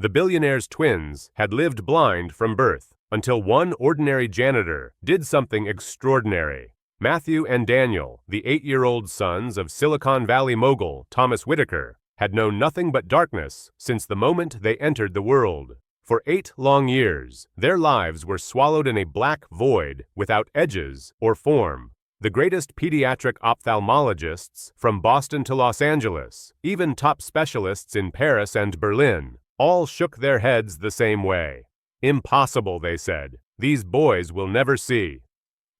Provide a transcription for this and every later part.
The billionaire's twins had lived blind from birth until one ordinary janitor did something extraordinary. Matthew and Daniel, the 8-year-old sons of Silicon Valley mogul Thomas Whitaker, had known nothing but darkness since the moment they entered the world. For 8 long years, their lives were swallowed in a black void without edges or form. The greatest pediatric ophthalmologists from Boston to Los Angeles, even top specialists in Paris and Berlin, all shook their heads the same way. Impossible, they said. These boys will never see.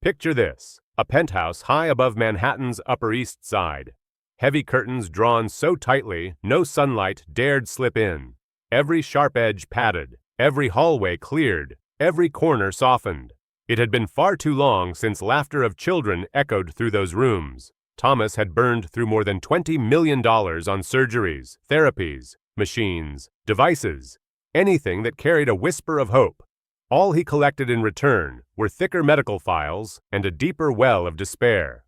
Picture this: a penthouse high above Manhattan's Upper East Side. Heavy curtains drawn so tightly no sunlight dared slip in. Every sharp edge padded, every hallway cleared, every corner softened. It had been far too long since laughter of children echoed through those rooms. Thomas had burned through more than $20 million on surgeries, therapies, machines, devices, anything that carried a whisper of hope. All he collected in return were thicker medical files and a deeper well of despair.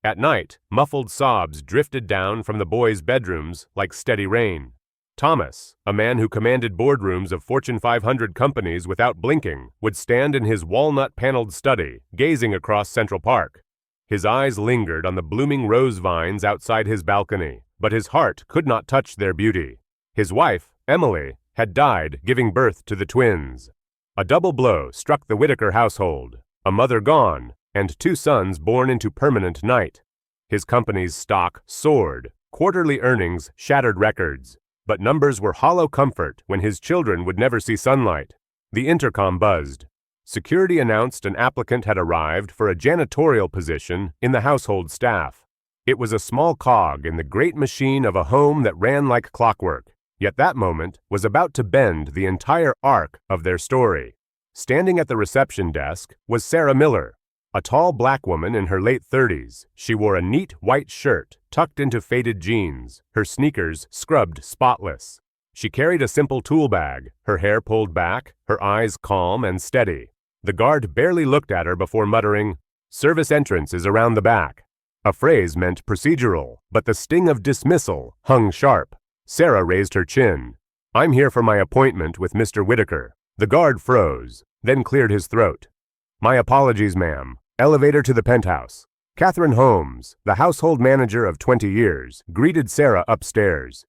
At night, muffled sobs drifted down from the boys' bedrooms like steady rain. Thomas, a man who commanded boardrooms of Fortune 500 companies without blinking, would stand in his walnut-paneled study, gazing across Central Park. His eyes lingered on the blooming rose vines outside his balcony, but his heart could not touch their beauty. His wife, Emily, had died giving birth to the twins. A double blow struck the Whitaker household: a mother gone, and 2 sons born into permanent night. His company's stock soared, quarterly earnings shattered records. But numbers were hollow comfort when his children would never see sunlight. The intercom buzzed. Security announced an applicant had arrived for a janitorial position in the household staff. It was a small cog in the great machine of a home that ran like clockwork, yet that moment was about to bend the entire arc of their story. Standing at the reception desk was Sarah Miller, a tall black woman in her late 30s. She wore a neat white shirt tucked into faded jeans, her sneakers scrubbed spotless. She carried a simple tool bag, her hair pulled back, her eyes calm and steady. The guard barely looked at her before muttering, "Service entrance is around the back." A phrase meant procedural, but the sting of dismissal hung sharp. Sarah raised her chin. "I'm here for my appointment with Mr. Whitaker." The guard froze, then cleared his throat. "My apologies, ma'am. Elevator to the penthouse." Catherine Holmes, the household manager of 20 years, greeted Sarah upstairs.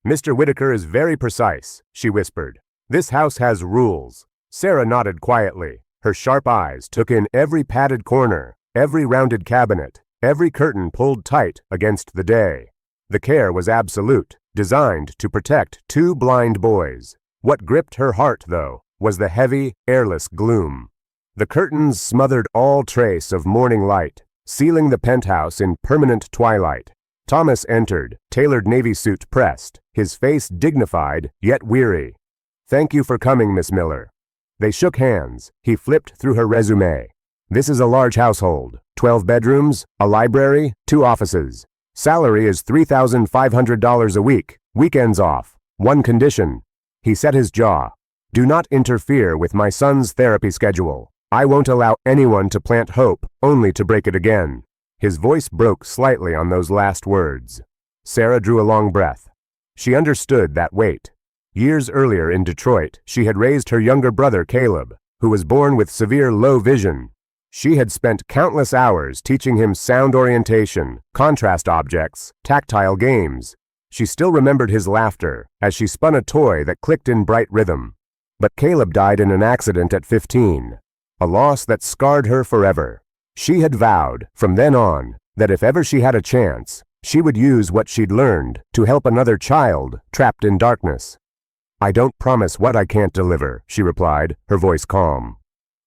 "Mr. Whitaker is very precise," she whispered. "This house has rules." Sarah nodded quietly. Her sharp eyes took in every padded corner, every rounded cabinet, every curtain pulled tight against the day. The care was absolute, designed to protect 2 blind boys. What gripped her heart, though, was the heavy, airless gloom. The curtains smothered all trace of morning light, sealing the penthouse in permanent twilight. Thomas entered, tailored navy suit pressed, his face dignified yet weary. "Thank you for coming, Miss Miller." They shook hands. He flipped through her resume. "This is a large household, 12 bedrooms, a library, 2 offices. Salary is $3,500 a week, weekends off. One condition." He set his jaw. "Do not interfere with my son's therapy schedule. I won't allow anyone to plant hope only to break it again." His voice broke slightly on those last words. Sarah drew a long breath. She understood that weight. Years earlier in Detroit, she had raised her younger brother Caleb, who was born with severe low vision. She had spent countless hours teaching him sound orientation, contrast objects, tactile games. She still remembered his laughter as she spun a toy that clicked in bright rhythm. But Caleb died in an accident at 15. A loss that scarred her forever. She had vowed, from then on, that if ever she had a chance, she would use what she'd learned to help another child trapped in darkness. "I don't promise what I can't deliver," she replied, her voice calm.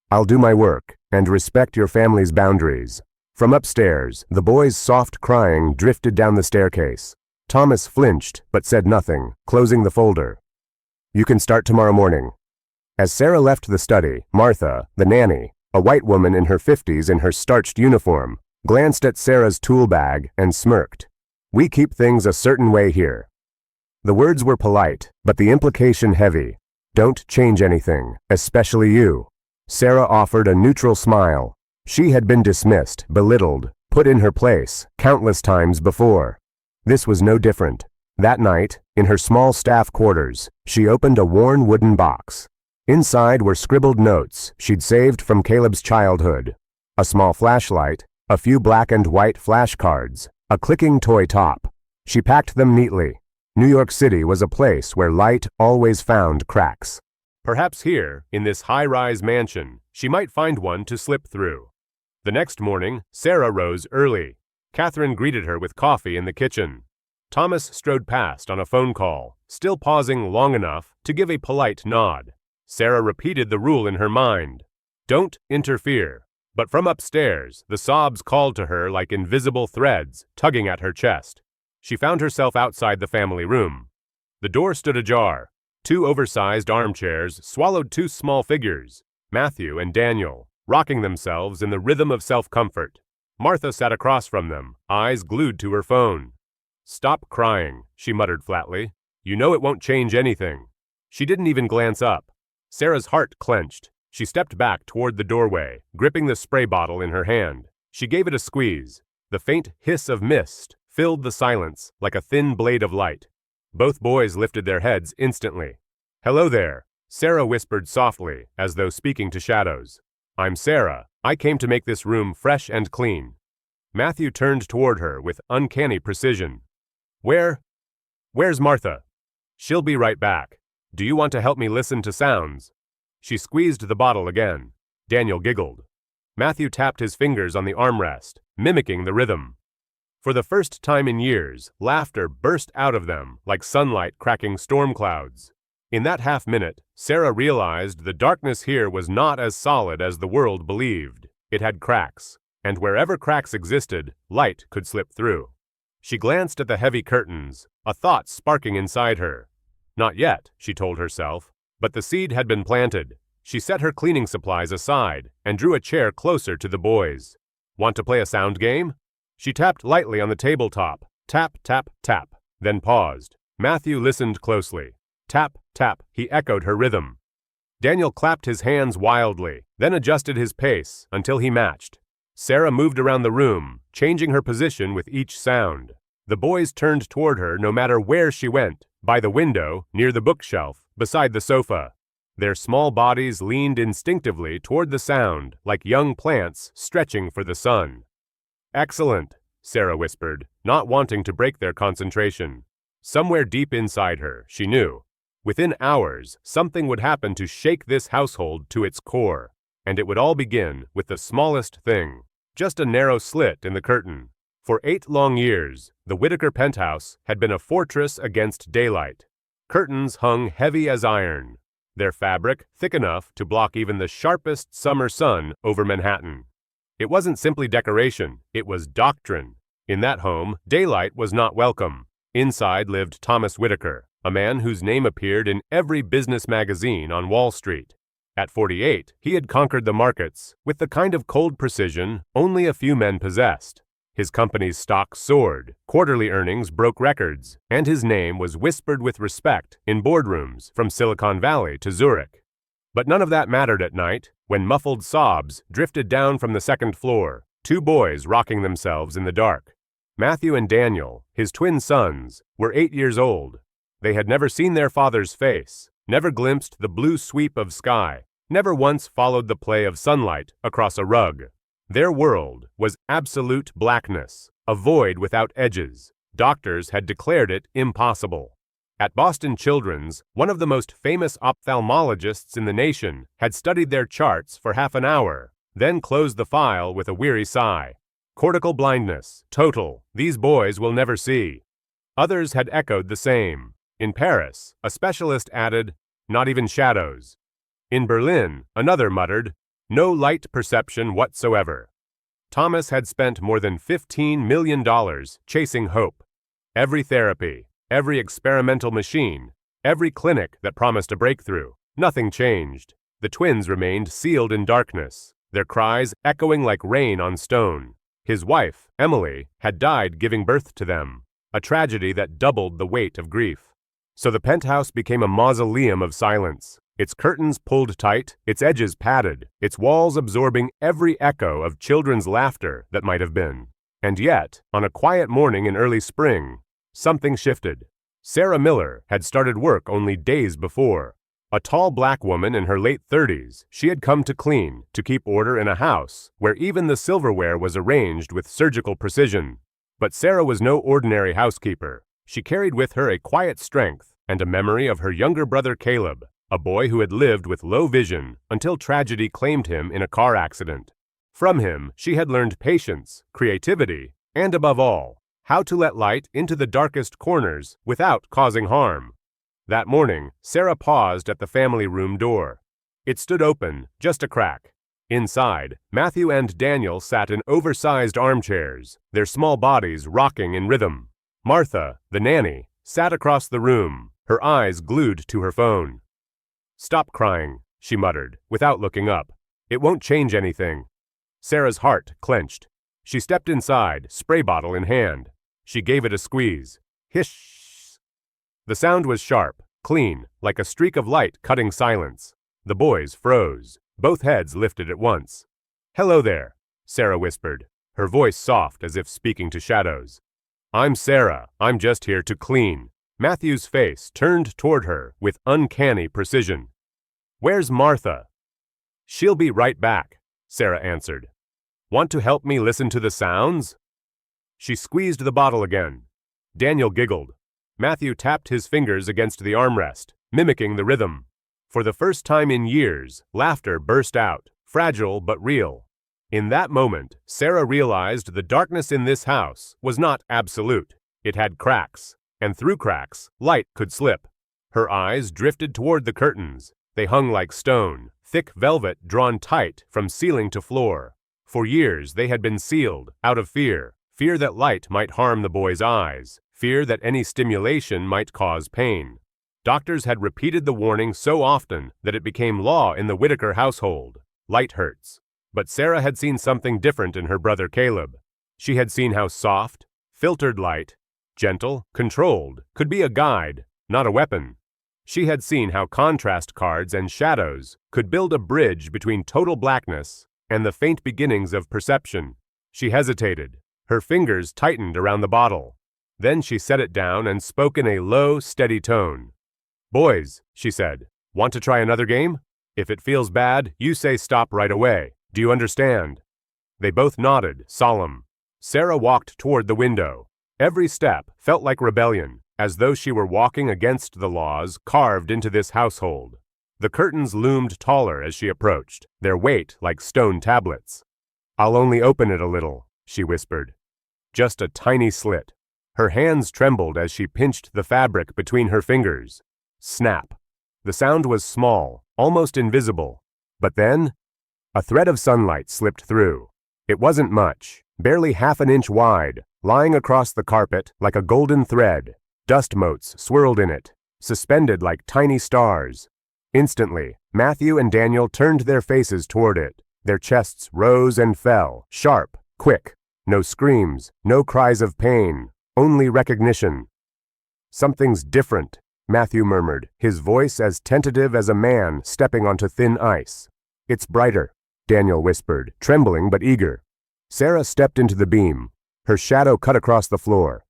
"I'll do my work and respect your family's boundaries." From upstairs, the boy's soft crying drifted down the staircase. Thomas flinched but said nothing, closing the folder. "You can start tomorrow morning." As Sarah left the study, Martha, the nanny, a white woman in her 50s in her starched uniform, glanced at Sarah's tool bag and smirked. "We keep things a certain way here." The words were polite, but the implication heavy. "Don't change anything, especially you." Sarah offered a neutral smile. She had been dismissed, belittled, put in her place, countless times before. This was no different. That night, in her small staff quarters, she opened a worn wooden box. Inside were scribbled notes she'd saved from Caleb's childhood. A small flashlight, a few black and white flashcards, a clicking toy top. She packed them neatly. New York City was a place where light always found cracks. Perhaps here, in this high-rise mansion, she might find one to slip through. The next morning, Sarah rose early. Catherine greeted her with coffee in the kitchen. Thomas strode past on a phone call, still pausing long enough to give a polite nod. Sarah repeated the rule in her mind. Don't interfere. But from upstairs, the sobs called to her like invisible threads, tugging at her chest. She found herself outside the family room. The door stood ajar. 2 oversized armchairs swallowed 2 small figures, Matthew and Daniel, rocking themselves in the rhythm of self-comfort. Martha sat across from them, eyes glued to her phone. "Stop crying," she muttered flatly. "You know it won't change anything." She didn't even glance up. Sarah's heart clenched. She stepped back toward the doorway, gripping the spray bottle in her hand. She gave it a squeeze. The faint hiss of mist filled the silence like a thin blade of light. Both boys lifted their heads instantly. "Hello there," Sarah whispered softly, as though speaking to shadows. "I'm Sarah. I came to make this room fresh and clean." Matthew turned toward her with uncanny precision. Where's Martha?" "She'll be right back. Do you want to help me listen to sounds?" She squeezed the bottle again. Daniel giggled. Matthew tapped his fingers on the armrest, mimicking the rhythm. For the first time in years, laughter burst out of them like sunlight cracking storm clouds. In that half-minute, Sarah realized the darkness here was not as solid as the world believed. It had cracks, and wherever cracks existed, light could slip through. She glanced at the heavy curtains, a thought sparking inside her. Not yet, she told herself, but the seed had been planted. She set her cleaning supplies aside and drew a chair closer to the boys. "Want to play a sound game?" She tapped lightly on the tabletop. Tap, tap, tap, then paused. Matthew listened closely. Tap, tap, he echoed her rhythm. Daniel clapped his hands wildly, then adjusted his pace until he matched. Sarah moved around the room, changing her position with each sound. The boys turned toward her no matter where she went, by the window, near the bookshelf, beside the sofa. Their small bodies leaned instinctively toward the sound, like young plants stretching for the sun. "Excellent," Sarah whispered, not wanting to break their concentration. Somewhere deep inside her, she knew. Within hours, something would happen to shake this household to its core, and it would all begin with the smallest thing, just a narrow slit in the curtain. For 8 long years, the Whitaker penthouse had been a fortress against daylight. Curtains hung heavy as iron, their fabric thick enough to block even the sharpest summer sun over Manhattan. It wasn't simply decoration, it was doctrine. In that home, daylight was not welcome. Inside lived Thomas Whitaker, a man whose name appeared in every business magazine on Wall Street. At 48, he had conquered the markets with the kind of cold precision only a few men possessed. His company's stock soared, quarterly earnings broke records, and his name was whispered with respect in boardrooms from Silicon Valley to Zurich. But none of that mattered at night, when muffled sobs drifted down from the second floor, 2 boys rocking themselves in the dark. Matthew and Daniel, his twin sons, were 8 years old. They had never seen their father's face, never glimpsed the blue sweep of sky, never once followed the play of sunlight across a rug. Their world was absolute blackness, a void without edges. Doctors had declared it impossible. At Boston Children's, one of the most famous ophthalmologists in the nation had studied their charts for half an hour, then closed the file with a weary sigh. Cortical blindness, total, these boys will never see. Others had echoed the same. In Paris, a specialist added, not even shadows. In Berlin, another muttered, no light perception whatsoever. Thomas had spent more than $15 million chasing hope. Every therapy, every experimental machine, every clinic that promised a breakthrough, nothing changed. The twins remained sealed in darkness, their cries echoing like rain on stone. His wife, Emily, had died giving birth to them, a tragedy that doubled the weight of grief. So the penthouse became a mausoleum of silence. Its curtains pulled tight, its edges padded, its walls absorbing every echo of children's laughter that might have been. And yet, on a quiet morning in early spring, something shifted. Sarah Miller had started work only days before. A tall black woman in her late 30s, she had come to clean, to keep order in a house where even the silverware was arranged with surgical precision. But Sarah was no ordinary housekeeper. She carried with her a quiet strength and a memory of her younger brother Caleb, a boy who had lived with low vision until tragedy claimed him in a car accident. From him, she had learned patience, creativity, and above all, how to let light into the darkest corners without causing harm. That morning, Sarah paused at the family room door. It stood open, just a crack. Inside, Matthew and Daniel sat in oversized armchairs, their small bodies rocking in rhythm. Martha, the nanny, sat across the room, her eyes glued to her phone. "Stop crying," she muttered, without looking up. "It won't change anything." Sarah's heart clenched. She stepped inside, spray bottle in hand. She gave it a squeeze. Hish! The sound was sharp, clean, like a streak of light cutting silence. The boys froze. Both heads lifted at once. "Hello there," Sarah whispered, her voice soft as if speaking to shadows. "I'm Sarah. I'm just here to clean." Matthew's face turned toward her with uncanny precision. "Where's Martha?" "She'll be right back," Sarah answered. "Want to help me listen to the sounds?" She squeezed the bottle again. Daniel giggled. Matthew tapped his fingers against the armrest, mimicking the rhythm. For the first time in years, laughter burst out, fragile but real. In that moment, Sarah realized the darkness in this house was not absolute. It had cracks, and through cracks, light could slip. Her eyes drifted toward the curtains. They hung like stone, thick velvet drawn tight from ceiling to floor. For years, they had been sealed, out of fear that light might harm the boy's eyes, fear that any stimulation might cause pain. Doctors had repeated the warning so often that it became law in the Whitaker household. Light hurts. But Sarah had seen something different in her brother Caleb. She had seen how soft, filtered light, gentle, controlled, could be a guide, not a weapon. She had seen how contrast cards and shadows could build a bridge between total blackness and the faint beginnings of perception. She hesitated. Her fingers tightened around the bottle. Then she set it down and spoke in a low, steady tone. "Boys," she said, "want to try another game? If it feels bad, you say stop right away. Do you understand?" They both nodded, solemn. Sarah walked toward the window. Every step felt like rebellion, as though she were walking against the laws carved into this household. The curtains loomed taller as she approached, their weight like stone tablets. "I'll only open it a little," she whispered. Just a tiny slit. Her hands trembled as she pinched the fabric between her fingers. Snap. The sound was small, almost invisible. But then, a thread of sunlight slipped through. It wasn't much, barely half an inch wide, lying across the carpet like a golden thread. Dust motes swirled in it, suspended like tiny stars. Instantly, Matthew and Daniel turned their faces toward it. Their chests rose and fell, sharp, quick. No screams, no cries of pain, only recognition. "Something's different," Matthew murmured, his voice as tentative as a man stepping onto thin ice. "It's brighter," Daniel whispered, trembling but eager. Sarah stepped into the beam. Her shadow cut across the floor.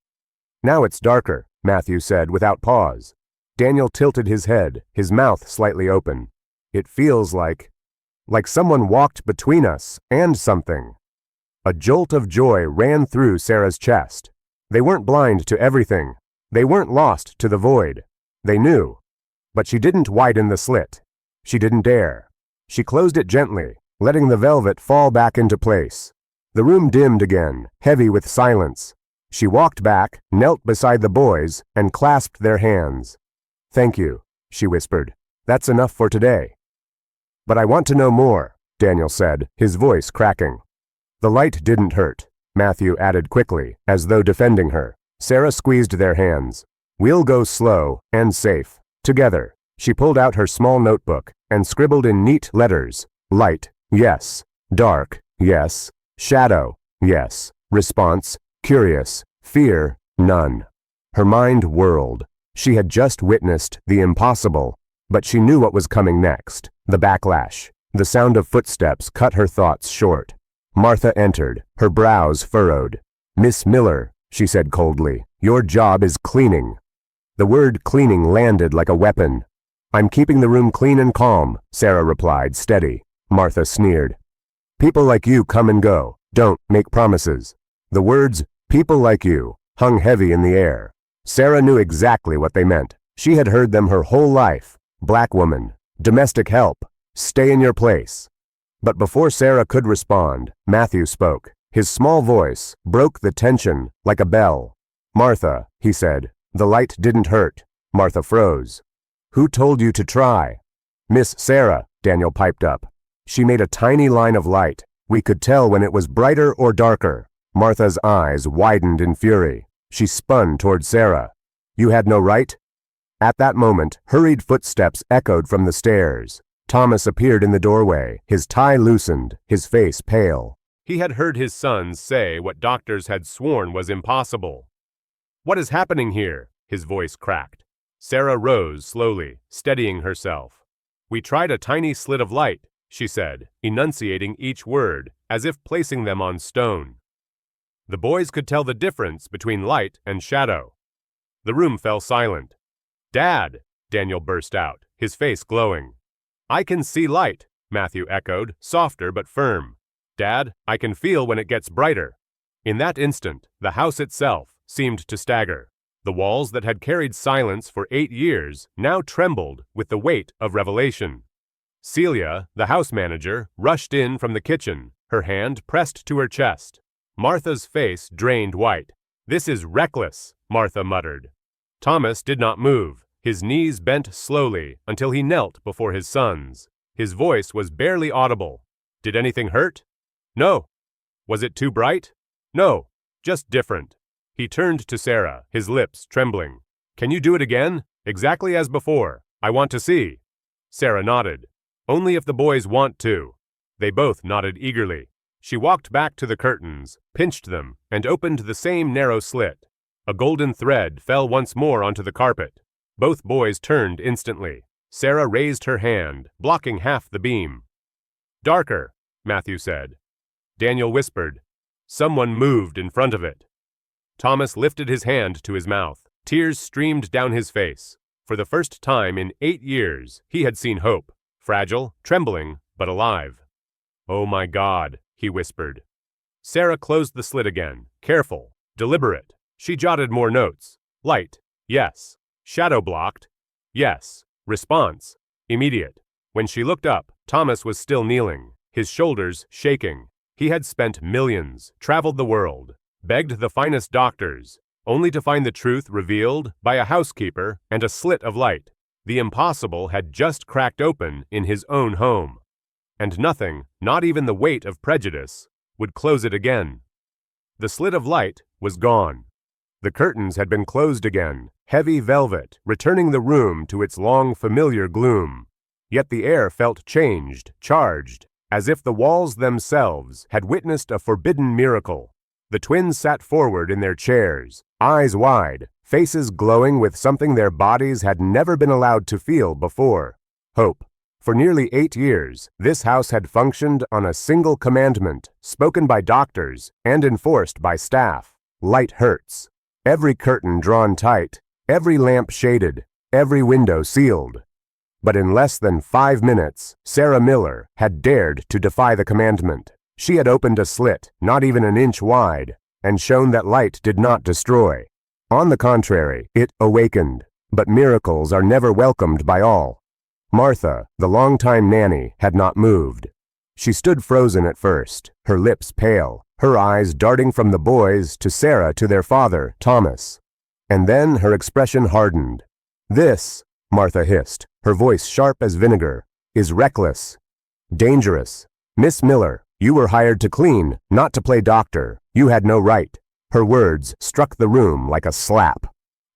"Now it's darker," Matthew said without pause. Daniel tilted his head, his mouth slightly open. "It feels like someone walked between us and something." A jolt of joy ran through Sarah's chest. They weren't blind to everything. They weren't lost to the void. They knew. But she didn't widen the slit. She didn't dare. She closed it gently, letting the velvet fall back into place. The room dimmed again, heavy with silence. She walked back, knelt beside the boys, and clasped their hands. "Thank you," she whispered. "That's enough for today." "But I want to know more," Daniel said, his voice cracking. "The light didn't hurt," Matthew added quickly, as though defending her. Sarah squeezed their hands. "We'll go slow and safe. Together." She pulled out her small notebook and scribbled in neat letters. Light, yes. Dark, yes. Shadow, yes. Response, curious. Fear, none. Her mind whirled. She had just witnessed the impossible, but she knew what was coming next. The backlash. The sound of footsteps cut her thoughts short. Martha entered, her brows furrowed. "Miss Miller," she said coldly, "your job is cleaning." The word cleaning landed like a weapon. "I'm keeping the room clean and calm," Sarah replied, steady. Martha sneered. "People like you come and go. Don't make promises." The words, "people like you," hung heavy in the air. Sarah knew exactly what they meant. She had heard them her whole life. Black woman, domestic help, stay in your place. But before Sarah could respond, Matthew spoke. His small voice broke the tension like a bell. "Martha," he said, "the light didn't hurt." Martha froze. "Who told you to try?" "Miss Sarah," Daniel piped up. "She made a tiny line of light. We could tell when it was brighter or darker." Martha's eyes widened in fury. She spun toward Sarah. "You had no right?" At that moment, hurried footsteps echoed from the stairs. Thomas appeared in the doorway, his tie loosened, his face pale. He had heard his sons say what doctors had sworn was impossible. "What is happening here?" His voice cracked. Sarah rose slowly, steadying herself. "We tried a tiny slit of light," she said, enunciating each word, as if placing them on stone. The boys could tell the difference between light and shadow. The room fell silent. "Dad!" Daniel burst out, his face glowing. "I can see light," Matthew echoed, softer but firm. "Dad, I can feel when it gets brighter." In that instant, the house itself seemed to stagger. The walls that had carried silence for 8 years now trembled with the weight of revelation. Celia, the house manager, rushed in from the kitchen, her hand pressed to her chest. Martha's face drained white. "This is reckless," Martha muttered. Thomas did not move. His knees bent slowly until he knelt before his sons. His voice was barely audible. "Did anything hurt?" "No." "Was it too bright?" "No, just different." He turned to Sarah, his lips trembling. "Can you do it again? Exactly as before. I want to see." Sarah nodded. "Only if the boys want to." They both nodded eagerly. She walked back to the curtains, pinched them, and opened the same narrow slit. A golden thread fell once more onto the carpet. Both boys turned instantly. Sarah raised her hand, blocking half the beam. "Darker," Matthew said. Daniel whispered. Someone moved in front of it. Thomas lifted his hand to his mouth. Tears streamed down his face. For the first time in 8 years, he had seen hope. Fragile, trembling, but alive. "Oh my God," he whispered. Sarah closed the slit again, careful, deliberate. She jotted more notes. Light, yes. Shadow blocked, yes. Response, immediate. When she looked up, Thomas was still kneeling, his shoulders shaking. He had spent millions, traveled the world, begged the finest doctors, only to find the truth revealed by a housekeeper and a slit of light. The impossible had just cracked open in his own home. And nothing, not even the weight of prejudice, would close it again. The slit of light was gone. The curtains had been closed again, heavy velvet, returning the room to its long familiar gloom. Yet the air felt changed, charged, as if the walls themselves had witnessed a forbidden miracle. The twins sat forward in their chairs, eyes wide, faces glowing with something their bodies had never been allowed to feel before: hope. For nearly 8 years, this house had functioned on a single commandment, spoken by doctors and enforced by staff. Light hurts. Every curtain drawn tight, every lamp shaded, every window sealed. But in less than 5 minutes, Sarah Miller had dared to defy the commandment. She had opened a slit, not even an inch wide, and shown that light did not destroy. On the contrary, it awakened. But miracles are never welcomed by all. Martha, the longtime nanny, had not moved. She stood frozen at first, her lips pale, her eyes darting from the boys to Sarah to their father, Thomas. And then her expression hardened. "This," Martha hissed, her voice sharp as vinegar, "is reckless. Dangerous. Miss Miller, you were hired to clean, not to play doctor. You had no right." Her words struck the room like a slap.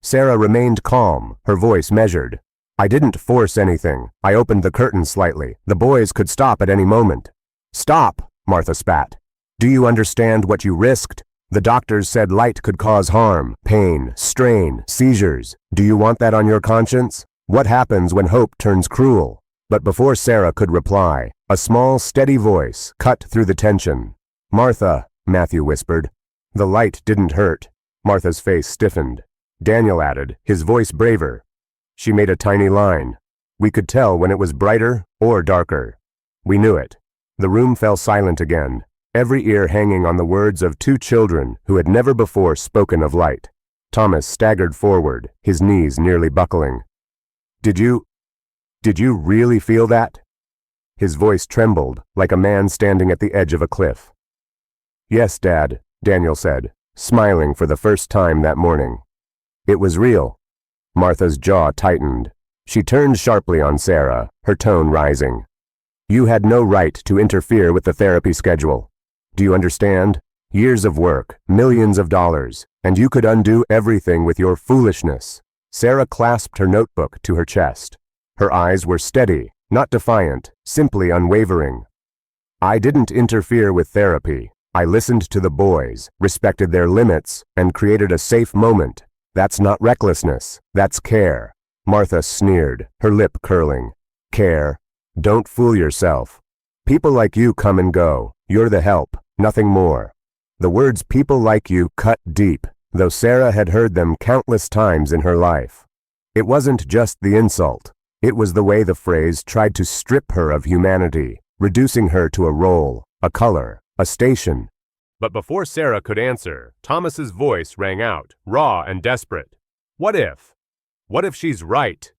Sarah remained calm, her voice measured. "I didn't force anything. I opened the curtain slightly. The boys could stop at any moment." "Stop," Martha spat. "Do you understand what you risked? The doctors said light could cause harm, pain, strain, seizures. Do you want that on your conscience? What happens when hope turns cruel?" But before Sarah could reply, a small, steady voice cut through the tension. "Martha," Matthew whispered. "The light didn't hurt." Martha's face stiffened. Daniel added, his voice braver. She made a tiny line. We could tell when it was brighter or darker. We knew it. The room fell silent again, every ear hanging on the words of two children who had never before spoken of light. Thomas staggered forward, his knees nearly buckling. Did you really feel that? His voice trembled, like a man standing at the edge of a cliff. Yes, Dad, Daniel said, smiling for the first time that morning. It was real. Martha's jaw tightened. She turned sharply on Sarah, her tone rising. You had no right to interfere with the therapy schedule. Do you understand? Years of work, millions of dollars, and you could undo everything with your foolishness. Sarah clasped her notebook to her chest. Her eyes were steady, not defiant, simply unwavering. I didn't interfere with therapy. I listened to the boys, respected their limits, and created a safe moment. That's not recklessness. That's care. Martha sneered, her lip curling. Care? Don't fool yourself. People like you come and go. You're the help, nothing more. The words people like you cut deep, though Sarah had heard them countless times in her life. It wasn't just the insult. It was the way the phrase tried to strip her of humanity, reducing her to a role, a color, a station. But before Sarah could answer, Thomas's voice rang out, raw and desperate. What if? What if she's right?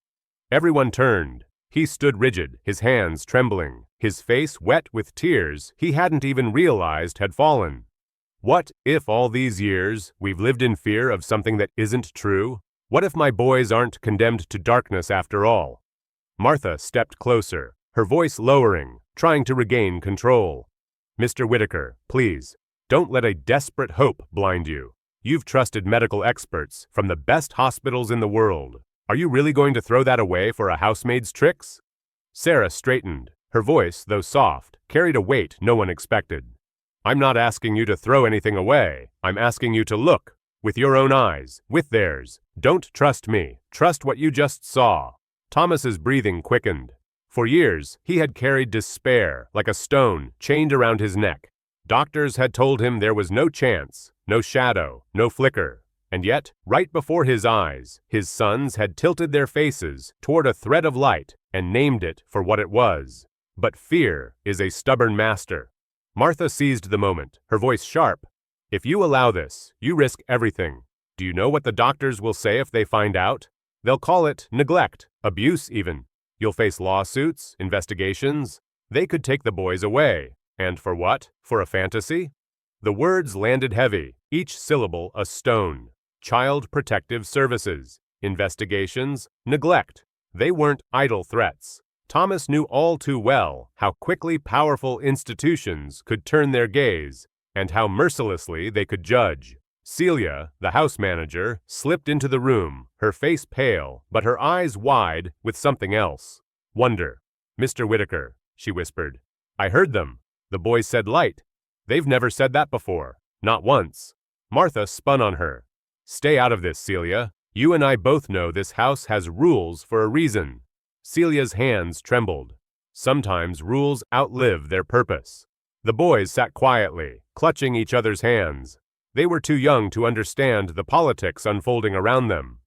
Everyone turned. He stood rigid, his hands trembling, his face wet with tears he hadn't even realized had fallen. What if all these years we've lived in fear of something that isn't true? What if my boys aren't condemned to darkness after all? Martha stepped closer, her voice lowering, trying to regain control. Mr. Whitaker, please, don't let a desperate hope blind you. You've trusted medical experts from the best hospitals in the world. Are you really going to throw that away for a housemaid's tricks? Sarah straightened. Her voice, though soft, carried a weight no one expected. I'm not asking you to throw anything away. I'm asking you to look, with your own eyes, with theirs. Don't trust me. Trust what you just saw. Thomas's breathing quickened. For years, he had carried despair like a stone chained around his neck. Doctors had told him there was no chance, no shadow, no flicker. And yet, right before his eyes, his sons had tilted their faces toward a thread of light and named it for what it was. But fear is a stubborn master. Martha seized the moment, her voice sharp. If you allow this, you risk everything. Do you know what the doctors will say if they find out? They'll call it neglect, abuse even. You'll face lawsuits, investigations. They could take the boys away. And for what? For a fantasy? The words landed heavy, each syllable a stone. Child Protective Services, investigations, neglect. They weren't idle threats. Thomas knew all too well how quickly powerful institutions could turn their gaze and how mercilessly they could judge. Celia, the house manager, slipped into the room, her face pale, but her eyes wide with something else. Wonder. Mr. Whitaker, she whispered. I heard them. The boys said light. They've never said that before. Not once. Martha spun on her. Stay out of this, Celia. You and I both know this house has rules for a reason. Celia's hands trembled. Sometimes rules outlive their purpose. The boys sat quietly, clutching each other's hands. They were too young to understand the politics unfolding around them,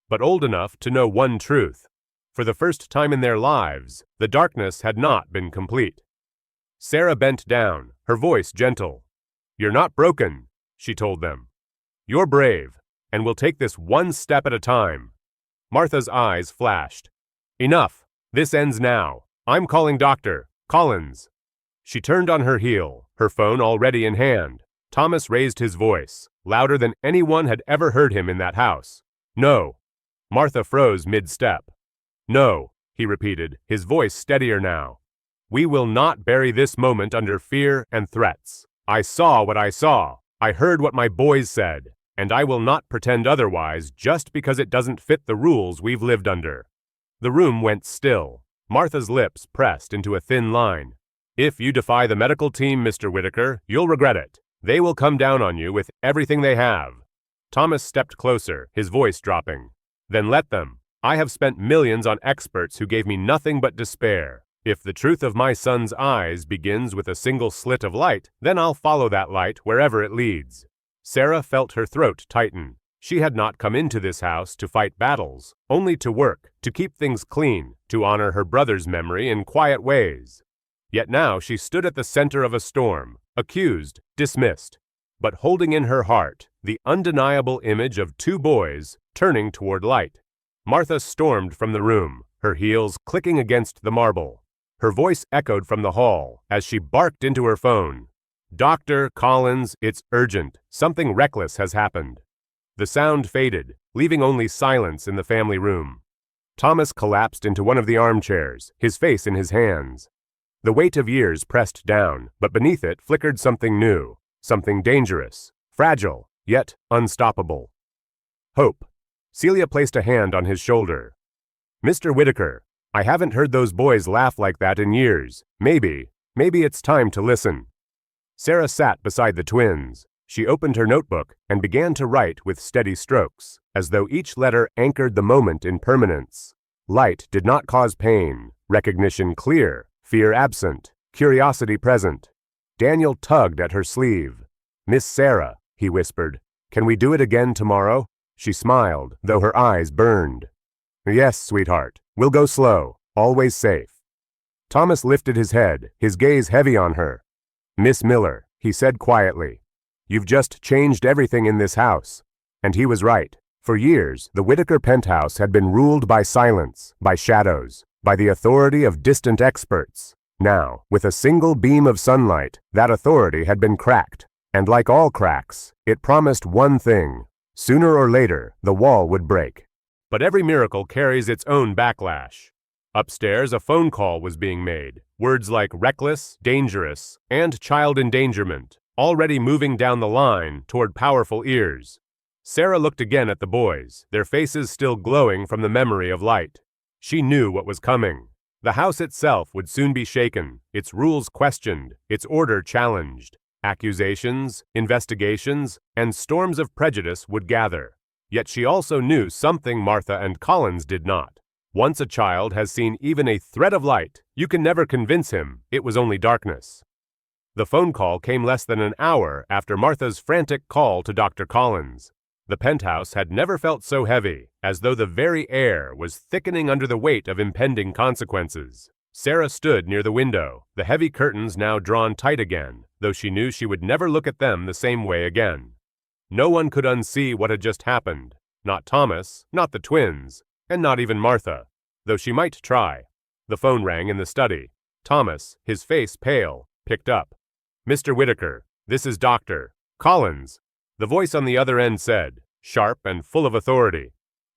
but old enough to know one truth. For the first time in their lives, the darkness had not been complete. Sarah bent down, her voice gentle. You're not broken, she told them. You're brave, and we'll take this one step at a time. Martha's eyes flashed. Enough. This ends now. I'm calling Dr. Collins. She turned on her heel, her phone already in hand. Thomas raised his voice, louder than anyone had ever heard him in that house. No. Martha froze mid-step. No, he repeated, his voice steadier now. We will not bury this moment under fear and threats. I saw what I saw. I heard what my boys said, and I will not pretend otherwise just because it doesn't fit the rules we've lived under. The room went still. Martha's lips pressed into a thin line. If you defy the medical team, Mr. Whitaker, you'll regret it. They will come down on you with everything they have. Thomas stepped closer, his voice dropping. Then let them. I have spent millions on experts who gave me nothing but despair. If the truth of my son's eyes begins with a single slit of light, then I'll follow that light wherever it leads. Sarah felt her throat tighten. She had not come into this house to fight battles, only to work, to keep things clean, to honor her brother's memory in quiet ways. Yet now she stood at the center of a storm, accused, dismissed, but holding in her heart the undeniable image of two boys turning toward light. Martha stormed from the room, her heels clicking against the marble. Her voice echoed from the hall as she barked into her phone. "Dr. Collins, it's urgent. Something reckless has happened." The sound faded, leaving only silence in the family room. Thomas collapsed into one of the armchairs, his face in his hands. The weight of years pressed down, but beneath it flickered something new, something dangerous, fragile, yet unstoppable. Hope. Celia placed a hand on his shoulder. "Mr. Whitaker, I haven't heard those boys laugh like that in years. Maybe it's time to listen." Sarah sat beside the twins. She opened her notebook and began to write with steady strokes, as though each letter anchored the moment in permanence. Light did not cause pain, recognition clear, fear absent, curiosity present. Daniel tugged at her sleeve. "Miss Sarah," he whispered, "can we do it again tomorrow?" She smiled, though her eyes burned. "Yes, sweetheart. We'll go slow, always safe." Thomas lifted his head, his gaze heavy on her. "Miss Miller," he said quietly, "you've just changed everything in this house." And he was right. For years, the Whitaker penthouse had been ruled by silence, by shadows, by the authority of distant experts. Now, with a single beam of sunlight, that authority had been cracked. And like all cracks, it promised one thing. Sooner or later, the wall would break. But every miracle carries its own backlash. Upstairs, a phone call was being made. Words like reckless, dangerous, and child endangerment, already moving down the line toward powerful ears. Sarah looked again at the boys, their faces still glowing from the memory of light. She knew what was coming. The house itself would soon be shaken, its rules questioned, its order challenged. Accusations, investigations, and storms of prejudice would gather. Yet she also knew something Martha and Collins did not. Once a child has seen even a thread of light, you can never convince him it was only darkness. The phone call came less than an hour after Martha's frantic call to Dr. Collins. The penthouse had never felt so heavy, as though the very air was thickening under the weight of impending consequences. Sarah stood near the window, the heavy curtains now drawn tight again, though she knew she would never look at them the same way again. No one could unsee what had just happened. Not Thomas, not the twins, and not even Martha, though she might try. The phone rang in the study. Thomas, his face pale, picked up. "Mr. Whitaker, this is Dr. Collins." The voice on the other end said, sharp and full of authority,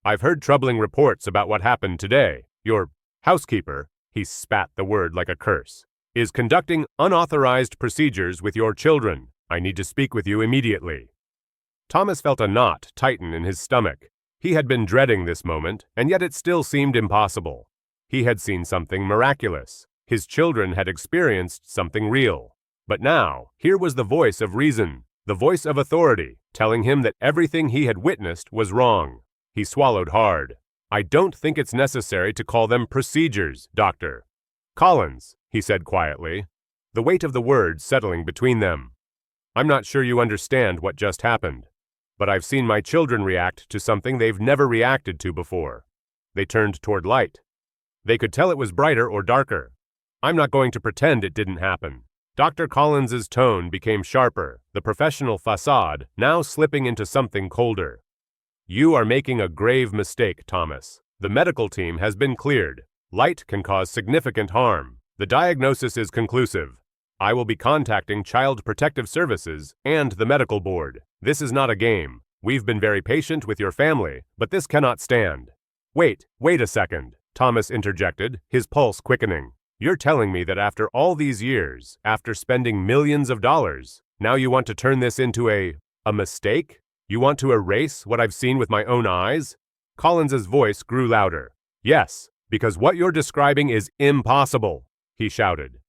"I've heard troubling reports about what happened today. Your housekeeper," he spat the word like a curse, "is conducting unauthorized procedures with your children. I need to speak with you immediately." Thomas felt a knot tighten in his stomach. He had been dreading this moment, and yet it still seemed impossible. He had seen something miraculous. His children had experienced something real. But now, here was the voice of reason, the voice of authority, telling him that everything he had witnessed was wrong. He swallowed hard. "I don't think it's necessary to call them procedures, Doctor Collins," he said quietly, the weight of the words settling between them. "I'm not sure you understand what just happened, but I've seen my children react to something they've never reacted to before. They turned toward light. They could tell it was brighter or darker. I'm not going to pretend it didn't happen." Dr. Collins's tone became sharper, the professional facade now slipping into something colder. "You are making a grave mistake, Thomas. The medical team has been cleared. Light can cause significant harm. The diagnosis is conclusive. I will be contacting Child Protective Services and the medical board. This is not a game. We've been very patient with your family, but this cannot stand." Wait a second," Thomas interjected, his pulse quickening. "You're telling me that after all these years, after spending millions of dollars, now you want to turn this into a mistake? You want to erase what I've seen with my own eyes?" Collins's voice grew louder. "Yes, because what you're describing is impossible," he shouted.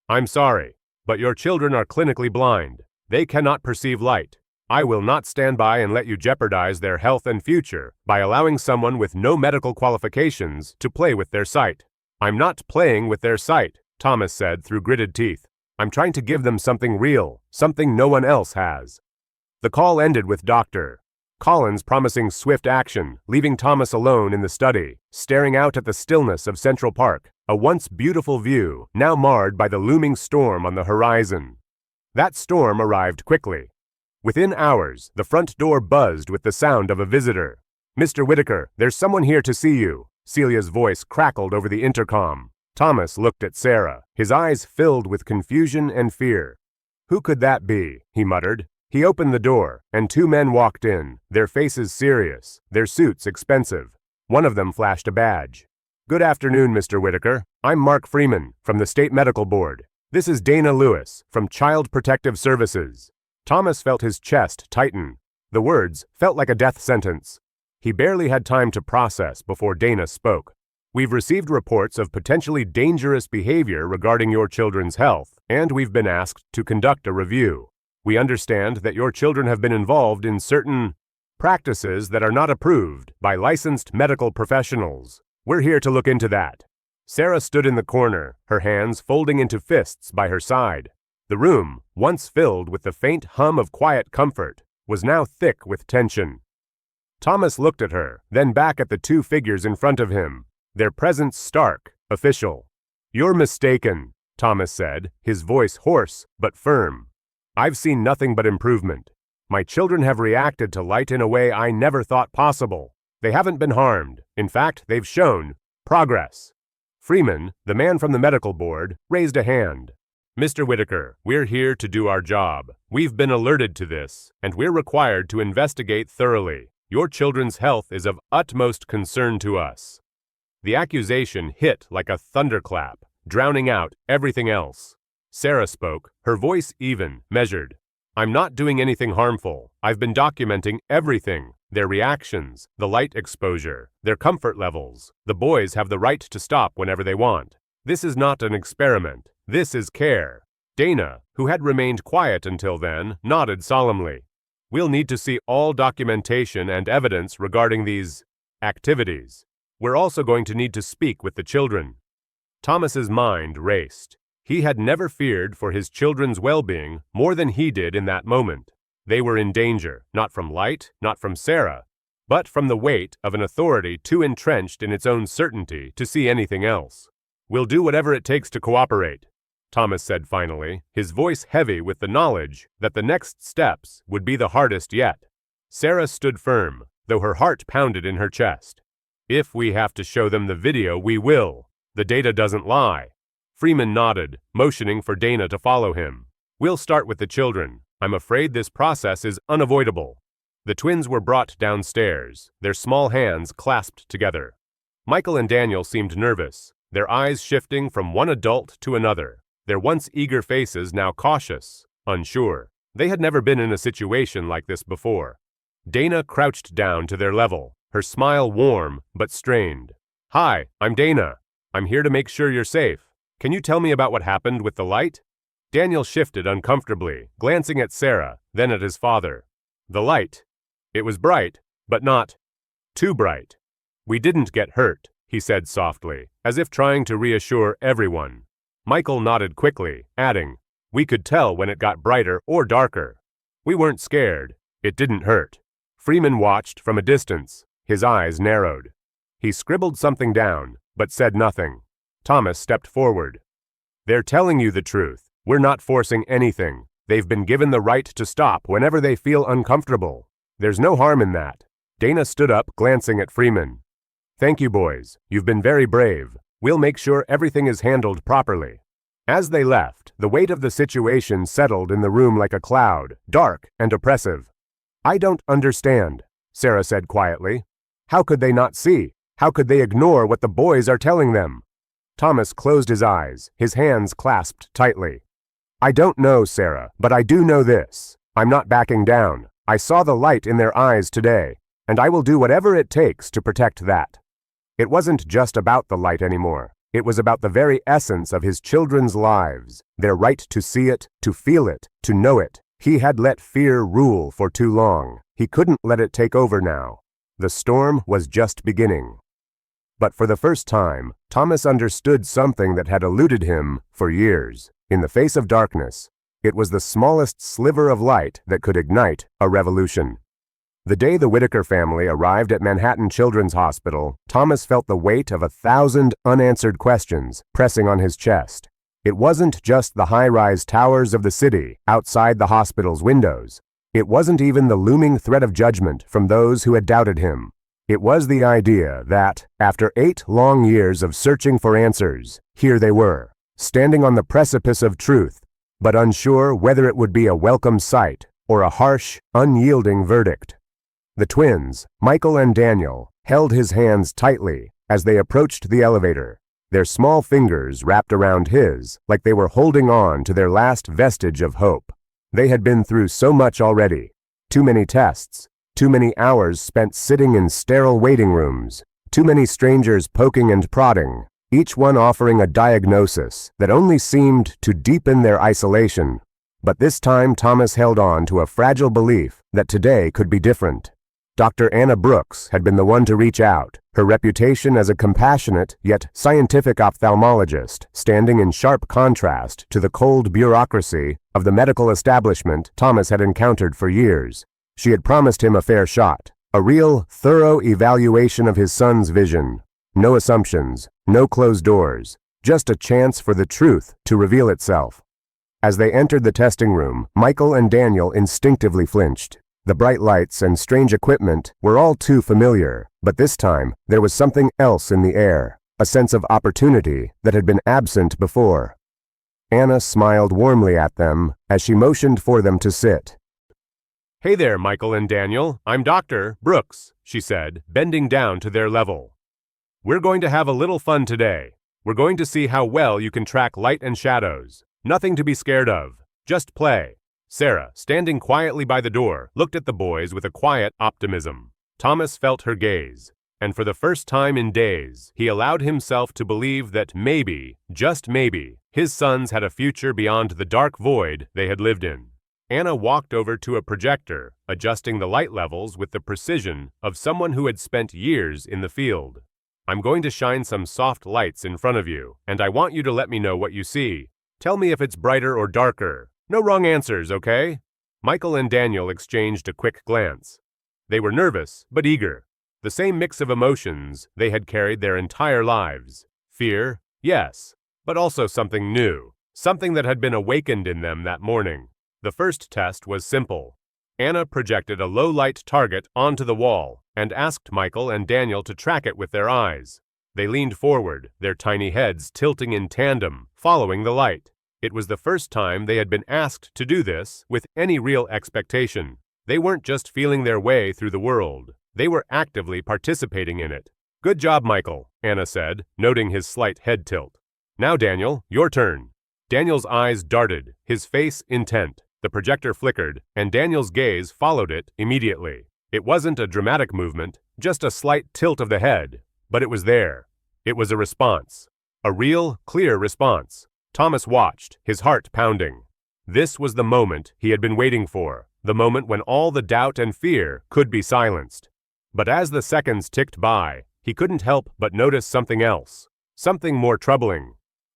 "I'm sorry, but your children are clinically blind. They cannot perceive light. I will not stand by and let you jeopardize their health and future by allowing someone with no medical qualifications to play with their sight." "I'm not playing with their sight," Thomas said through gritted teeth. "I'm trying to give them something real, something no one else has." The call ended with Dr. Collins promising swift action, leaving Thomas alone in the study, staring out at the stillness of Central Park, a once beautiful view, now marred by the looming storm on the horizon. That storm arrived quickly. Within hours, the front door buzzed with the sound of a visitor. "Mr. Whitaker, there's someone here to see you," Celia's voice crackled over the intercom. Thomas looked at Sarah, his eyes filled with confusion and fear. "Who could that be?" he muttered. He opened the door, and two men walked in, their faces serious, their suits expensive. One of them flashed a badge. "Good afternoon, Mr. Whitaker. I'm Mark Freeman, from the State Medical Board. This is Dana Lewis, from Child Protective Services." Thomas felt his chest tighten. The words felt like a death sentence. He barely had time to process before Dana spoke. "We've received reports of potentially dangerous behavior regarding your children's health, and we've been asked to conduct a review. We understand that your children have been involved in certain practices that are not approved by licensed medical professionals. We're here to look into that." Sarah stood in the corner, her hands folding into fists by her side. The room, once filled with the faint hum of quiet comfort, was now thick with tension. Thomas looked at her, then back at the two figures in front of him, their presence stark, official. "You're mistaken," Thomas said, his voice hoarse but firm. "I've seen nothing but improvement. My children have reacted to light in a way I never thought possible. They haven't been harmed. In fact, they've shown progress." Freeman, the man from the medical board, raised a hand. "Mr. Whitaker, we're here to do our job. We've been alerted to this, and we're required to investigate thoroughly. Your children's health is of utmost concern to us." The accusation hit like a thunderclap, drowning out everything else. Sarah spoke, her voice even, measured. "I'm not doing anything harmful. I've been documenting everything. Their reactions, the light exposure, their comfort levels. The boys have the right to stop whenever they want. This is not an experiment. This is care." Dana, who had remained quiet until then, nodded solemnly. "We'll need to see all documentation and evidence regarding these activities. We're also going to need to speak with the children." Thomas's mind raced. He had never feared for his children's well-being more than he did in that moment. They were in danger, not from light, not from Sarah, but from the weight of an authority too entrenched in its own certainty to see anything else. "We'll do whatever it takes to cooperate," Thomas said finally, his voice heavy with the knowledge that the next steps would be the hardest yet. Sarah stood firm, though her heart pounded in her chest. "If we have to show them the video, we will. The data doesn't lie." Freeman nodded, motioning for Dana to follow him. "We'll start with the children. I'm afraid this process is unavoidable." The twins were brought downstairs, their small hands clasped together. Michael and Daniel seemed nervous, their eyes shifting from one adult to another, their once eager faces now cautious, unsure. They had never been in a situation like this before. Dana crouched down to their level, her smile warm but strained. "Hi, I'm Dana. I'm here to make sure you're safe. Can you tell me about what happened with the light?" Daniel shifted uncomfortably, glancing at Sarah, then at his father. "The light. It was bright, but not too bright. We didn't get hurt," he said softly, as if trying to reassure everyone. Michael nodded quickly, adding, "We could tell when it got brighter or darker. We weren't scared. It didn't hurt." Freeman watched from a distance, his eyes narrowed. He scribbled something down, but said nothing. Thomas stepped forward. "They're telling you the truth. We're not forcing anything. They've been given the right to stop whenever they feel uncomfortable. There's no harm in that." Dana stood up, glancing at Freeman. "Thank you, boys. You've been very brave. We'll make sure everything is handled properly." As they left, the weight of the situation settled in the room like a cloud, dark and oppressive. "I don't understand," Sarah said quietly. "How could they not see? How could they ignore what the boys are telling them?" Thomas closed his eyes, his hands clasped tightly. "I don't know, Sarah, but I do know this. I'm not backing down. I saw the light in their eyes today, and I will do whatever it takes to protect that." It wasn't just about the light anymore. It was about the very essence of his children's lives, their right to see it, to feel it, to know it. He had let fear rule for too long. He couldn't let it take over now. The storm was just beginning. But for the first time, Thomas understood something that had eluded him for years. In the face of darkness, it was the smallest sliver of light that could ignite a revolution. The day the Whitaker family arrived at Manhattan Children's Hospital, Thomas felt the weight of 1,000 unanswered questions pressing on his chest. It wasn't just the high-rise towers of the city outside the hospital's windows. It wasn't even the looming threat of judgment from those who had doubted him. It was the idea that, after 8 long years of searching for answers, here they were, standing on the precipice of truth, but unsure whether it would be a welcome sight or a harsh, unyielding verdict. The twins, Michael and Daniel, held his hands tightly as they approached the elevator, their small fingers wrapped around his like they were holding on to their last vestige of hope. They had been through so much already. Too many tests, too many hours spent sitting in sterile waiting rooms, too many strangers poking and prodding, each one offering a diagnosis that only seemed to deepen their isolation. But this time Thomas held on to a fragile belief that today could be different. Dr. Anna Brooks had been the one to reach out, her reputation as a compassionate yet scientific ophthalmologist standing in sharp contrast to the cold bureaucracy of the medical establishment Thomas had encountered for years. She had promised him a fair shot, a real, thorough evaluation of his son's vision. No assumptions, no closed doors, just a chance for the truth to reveal itself. As they entered the testing room, Michael and Daniel instinctively flinched. The bright lights and strange equipment were all too familiar, but this time there was something else in the air, a sense of opportunity that had been absent before. Anna smiled warmly at them as she motioned for them to sit. "Hey there, Michael and Daniel. I'm Dr. Brooks," she said, bending down to their level. "We're going to have a little fun today. We're going to see how well you can track light and shadows. Nothing to be scared of. Just play." Sarah, standing quietly by the door, looked at the boys with a quiet optimism. Thomas felt her gaze, and for the first time in days, he allowed himself to believe that maybe, just maybe, his sons had a future beyond the dark void they had lived in. Anna walked over to a projector, adjusting the light levels with the precision of someone who had spent years in the field. "I'm going to shine some soft lights in front of you, and I want you to let me know what you see. Tell me if it's brighter or darker. No wrong answers, okay?" Michael and Daniel exchanged a quick glance. They were nervous, but eager. The same mix of emotions they had carried their entire lives. Fear, yes, but also something new, something that had been awakened in them that morning. The first test was simple. Anna projected a low-light target onto the wall and asked Michael and Daniel to track it with their eyes. They leaned forward, their tiny heads tilting in tandem, following the light. It was the first time they had been asked to do this with any real expectation. They weren't just feeling their way through the world. They were actively participating in it. "Good job, Michael," Anna said, noting his slight head tilt. "Now, Daniel, your turn." Daniel's eyes darted, his face intent. The projector flickered, and Daniel's gaze followed it immediately. It wasn't a dramatic movement, just a slight tilt of the head, but it was there. It was a response. A real, clear response. Thomas watched, his heart pounding. This was the moment he had been waiting for, the moment when all the doubt and fear could be silenced. But as the seconds ticked by, he couldn't help but notice something else, something more troubling.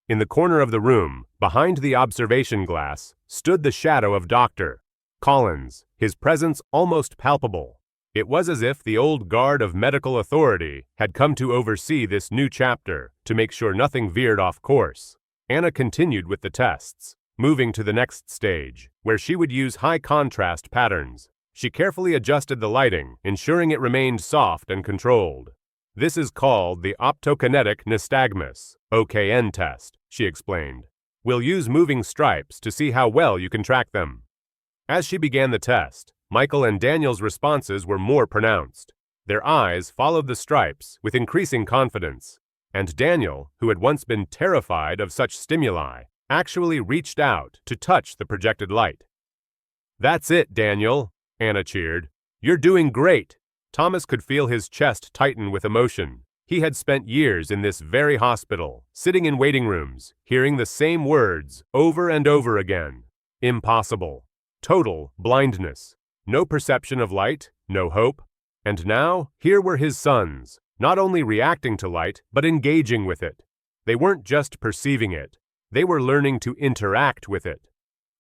In the corner of the room, behind the observation glass, stood the shadow of Dr. Collins, his presence almost palpable. It was as if the old guard of medical authority had come to oversee this new chapter, to make sure nothing veered off course. Anna continued with the tests, moving to the next stage, where she would use high-contrast patterns. She carefully adjusted the lighting, ensuring it remained soft and controlled. "This is called the optokinetic nystagmus, OKN test," she explained. "We'll use moving stripes to see how well you can track them." As she began the test, Michael and Daniel's responses were more pronounced. Their eyes followed the stripes with increasing confidence. And Daniel, who had once been terrified of such stimuli, actually reached out to touch the projected light. "That's it, Daniel," Anna cheered. "You're doing great." Thomas could feel his chest tighten with emotion. He had spent years in this very hospital, sitting in waiting rooms, hearing the same words over and over again. Impossible. Total blindness. No perception of light, no hope. And now, here were his sons, not only reacting to light, but engaging with it. They weren't just perceiving it. They were learning to interact with it.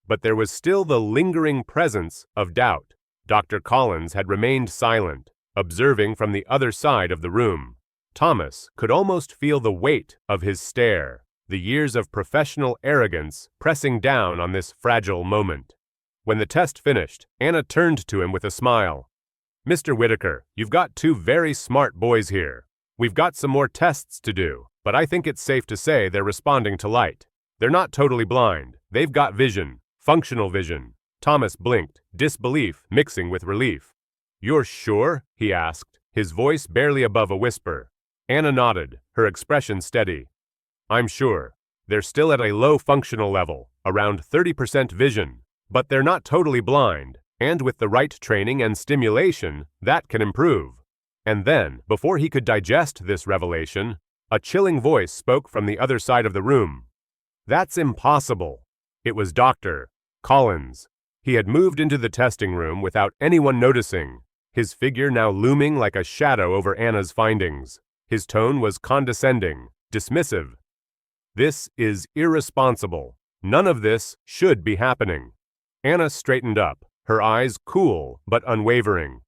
But there was still the lingering presence of doubt. Dr. Collins had remained silent, observing from the other side of the room. Thomas could almost feel the weight of his stare, the years of professional arrogance pressing down on this fragile moment. When the test finished, Anna turned to him with a smile. "Mr. Whitaker, you've got two very smart boys here. We've got some more tests to do, but I think it's safe to say they're responding to light. They're not totally blind. They've got vision, functional vision." Thomas blinked, disbelief mixing with relief. "You're sure?" he asked, his voice barely above a whisper. Anna nodded, her expression steady. "I'm sure. They're still at a low functional level, around 30% vision, but they're not totally blind, and with the right training and stimulation, that can improve." And then, before he could digest this revelation, a chilling voice spoke from the other side of the room. "That's impossible." It was Dr. Collins. He had moved into the testing room without anyone noticing, his figure now looming like a shadow over Anna's findings. His tone was condescending, dismissive. "This is irresponsible. None of this should be happening." Anna straightened up, her eyes cool but unwavering.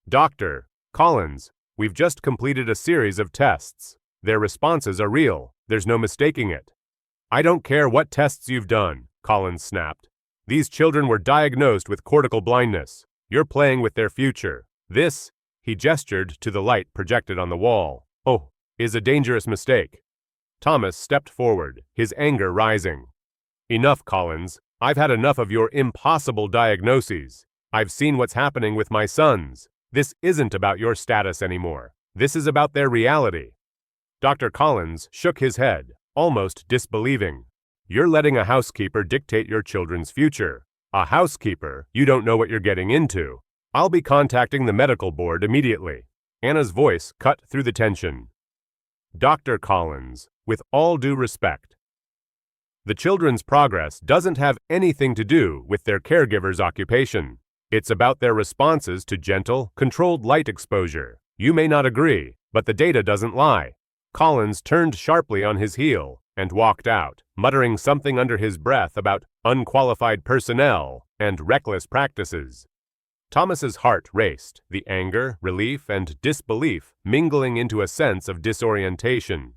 "Dr. Collins, we've just completed a series of tests. Their responses are real. There's no mistaking it." "I don't care what tests you've done," Collins snapped. "These children were diagnosed with cortical blindness. You're playing with their future. This," he gestured to the light projected on the wall, "is a dangerous mistake." Thomas stepped forward, his anger rising. "Enough, Collins. I've had enough of your impossible diagnoses. I've seen what's happening with my sons. This isn't about your status anymore. This is about their reality." Dr. Collins shook his head, almost disbelieving. "You're letting a housekeeper dictate your children's future. A housekeeper? You don't know what you're getting into. I'll be contacting the medical board immediately." Anna's voice cut through the tension. "Dr. Collins, with all due respect, the children's progress doesn't have anything to do with their caregiver's occupation. It's about their responses to gentle, controlled light exposure. You may not agree, but the data doesn't lie." Collins turned sharply on his heel and walked out, muttering something under his breath about unqualified personnel and reckless practices. Thomas's heart raced, the anger, relief, and disbelief mingling into a sense of disorientation.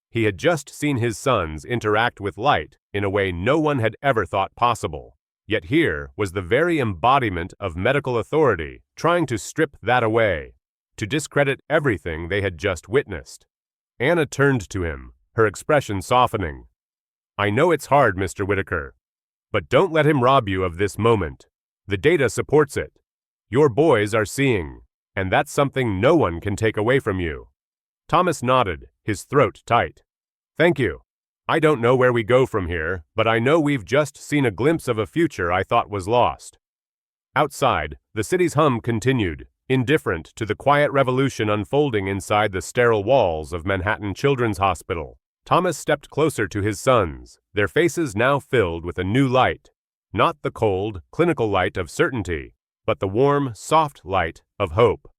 He had just seen his sons interact with light in a way no one had ever thought possible. Yet here was the very embodiment of medical authority trying to strip that away, to discredit everything they had just witnessed. Anna turned to him, her expression softening. "I know it's hard, Mr. Whitaker, but don't let him rob you of this moment. The data supports it. Your boys are seeing, and that's something no one can take away from you." Thomas nodded, his throat tight. "Thank you. I don't know where we go from here, but I know we've just seen a glimpse of a future I thought was lost." Outside, the city's hum continued, indifferent to the quiet revolution unfolding inside the sterile walls of Manhattan Children's Hospital. Thomas stepped closer to his sons, their faces now filled with a new light. Not the cold, clinical light of certainty, but the warm, soft light of hope.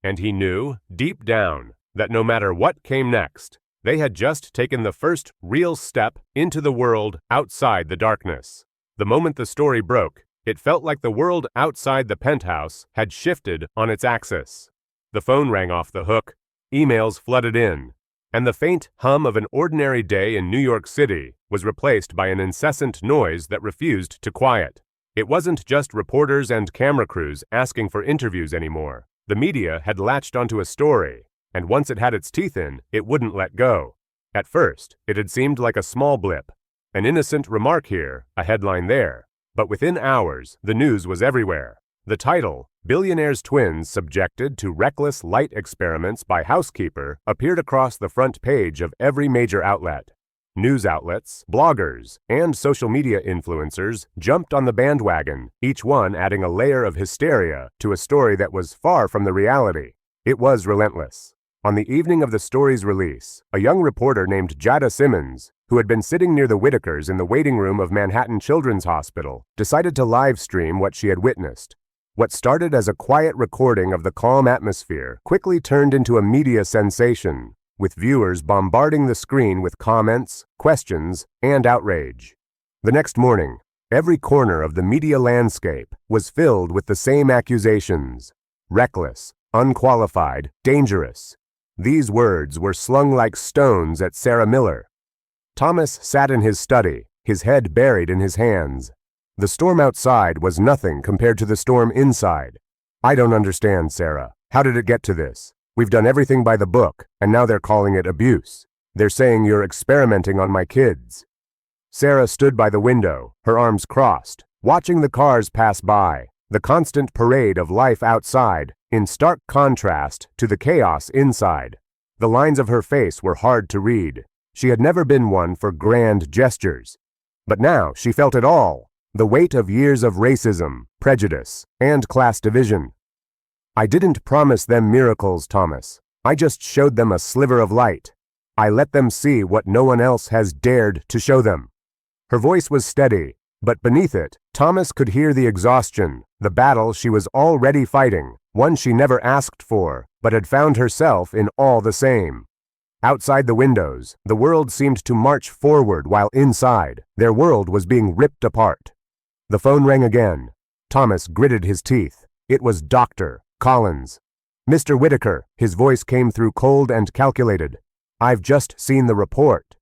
And he knew, deep down, that no matter what came next, they had just taken the first real step into the world outside the darkness. The moment the story broke, it felt like the world outside the penthouse had shifted on its axis. The phone rang off the hook, emails flooded in, and the faint hum of an ordinary day in New York City was replaced by an incessant noise that refused to quiet. It wasn't just reporters and camera crews asking for interviews anymore. The media had latched onto a story, and once it had its teeth in, it wouldn't let go. At first, it had seemed like a small blip, an innocent remark here, a headline there. But within hours, the news was everywhere. The title, "Billionaire's Twins Subjected to Reckless Light Experiments by Housekeeper," appeared across the front page of every major outlet. News outlets, bloggers, and social media influencers jumped on the bandwagon, each one adding a layer of hysteria to a story that was far from the reality. It was relentless. On the evening of the story's release, a young reporter named Jada Simmons, who had been sitting near the Whitakers in the waiting room of Manhattan Children's Hospital, decided to live stream what she had witnessed. What started as a quiet recording of the calm atmosphere quickly turned into a media sensation, with viewers bombarding the screen with comments, questions, and outrage. The next morning, Every corner of the media landscape was filled with the same accusations: reckless, unqualified, dangerous. These words were slung like stones at Sarah Miller. Thomas sat in his study, his head buried in his hands. The storm outside was nothing compared to the storm inside. "I don't understand, Sarah. How did it get to this? We've done everything by the book, and now they're calling it abuse. They're saying you're experimenting on my kids." Sarah stood by the window, her arms crossed, watching the cars pass by, the constant parade of life outside, in stark contrast to the chaos inside. The lines of her face were hard to read. She had never been one for grand gestures. But now she felt it all, the weight of years of racism, prejudice, and class division. "I didn't promise them miracles, Thomas. I just showed them a sliver of light. I let them see what no one else has dared to show them." Her voice was steady, but beneath it, Thomas could hear the exhaustion, the battle she was already fighting, one she never asked for, but had found herself in all the same. Outside the windows, the world seemed to march forward while inside, their world was being ripped apart. The phone rang again. Thomas gritted his teeth. It was Dr. Collins. "Mr. Whitaker," his voice came through cold and calculated. "I've just seen the report.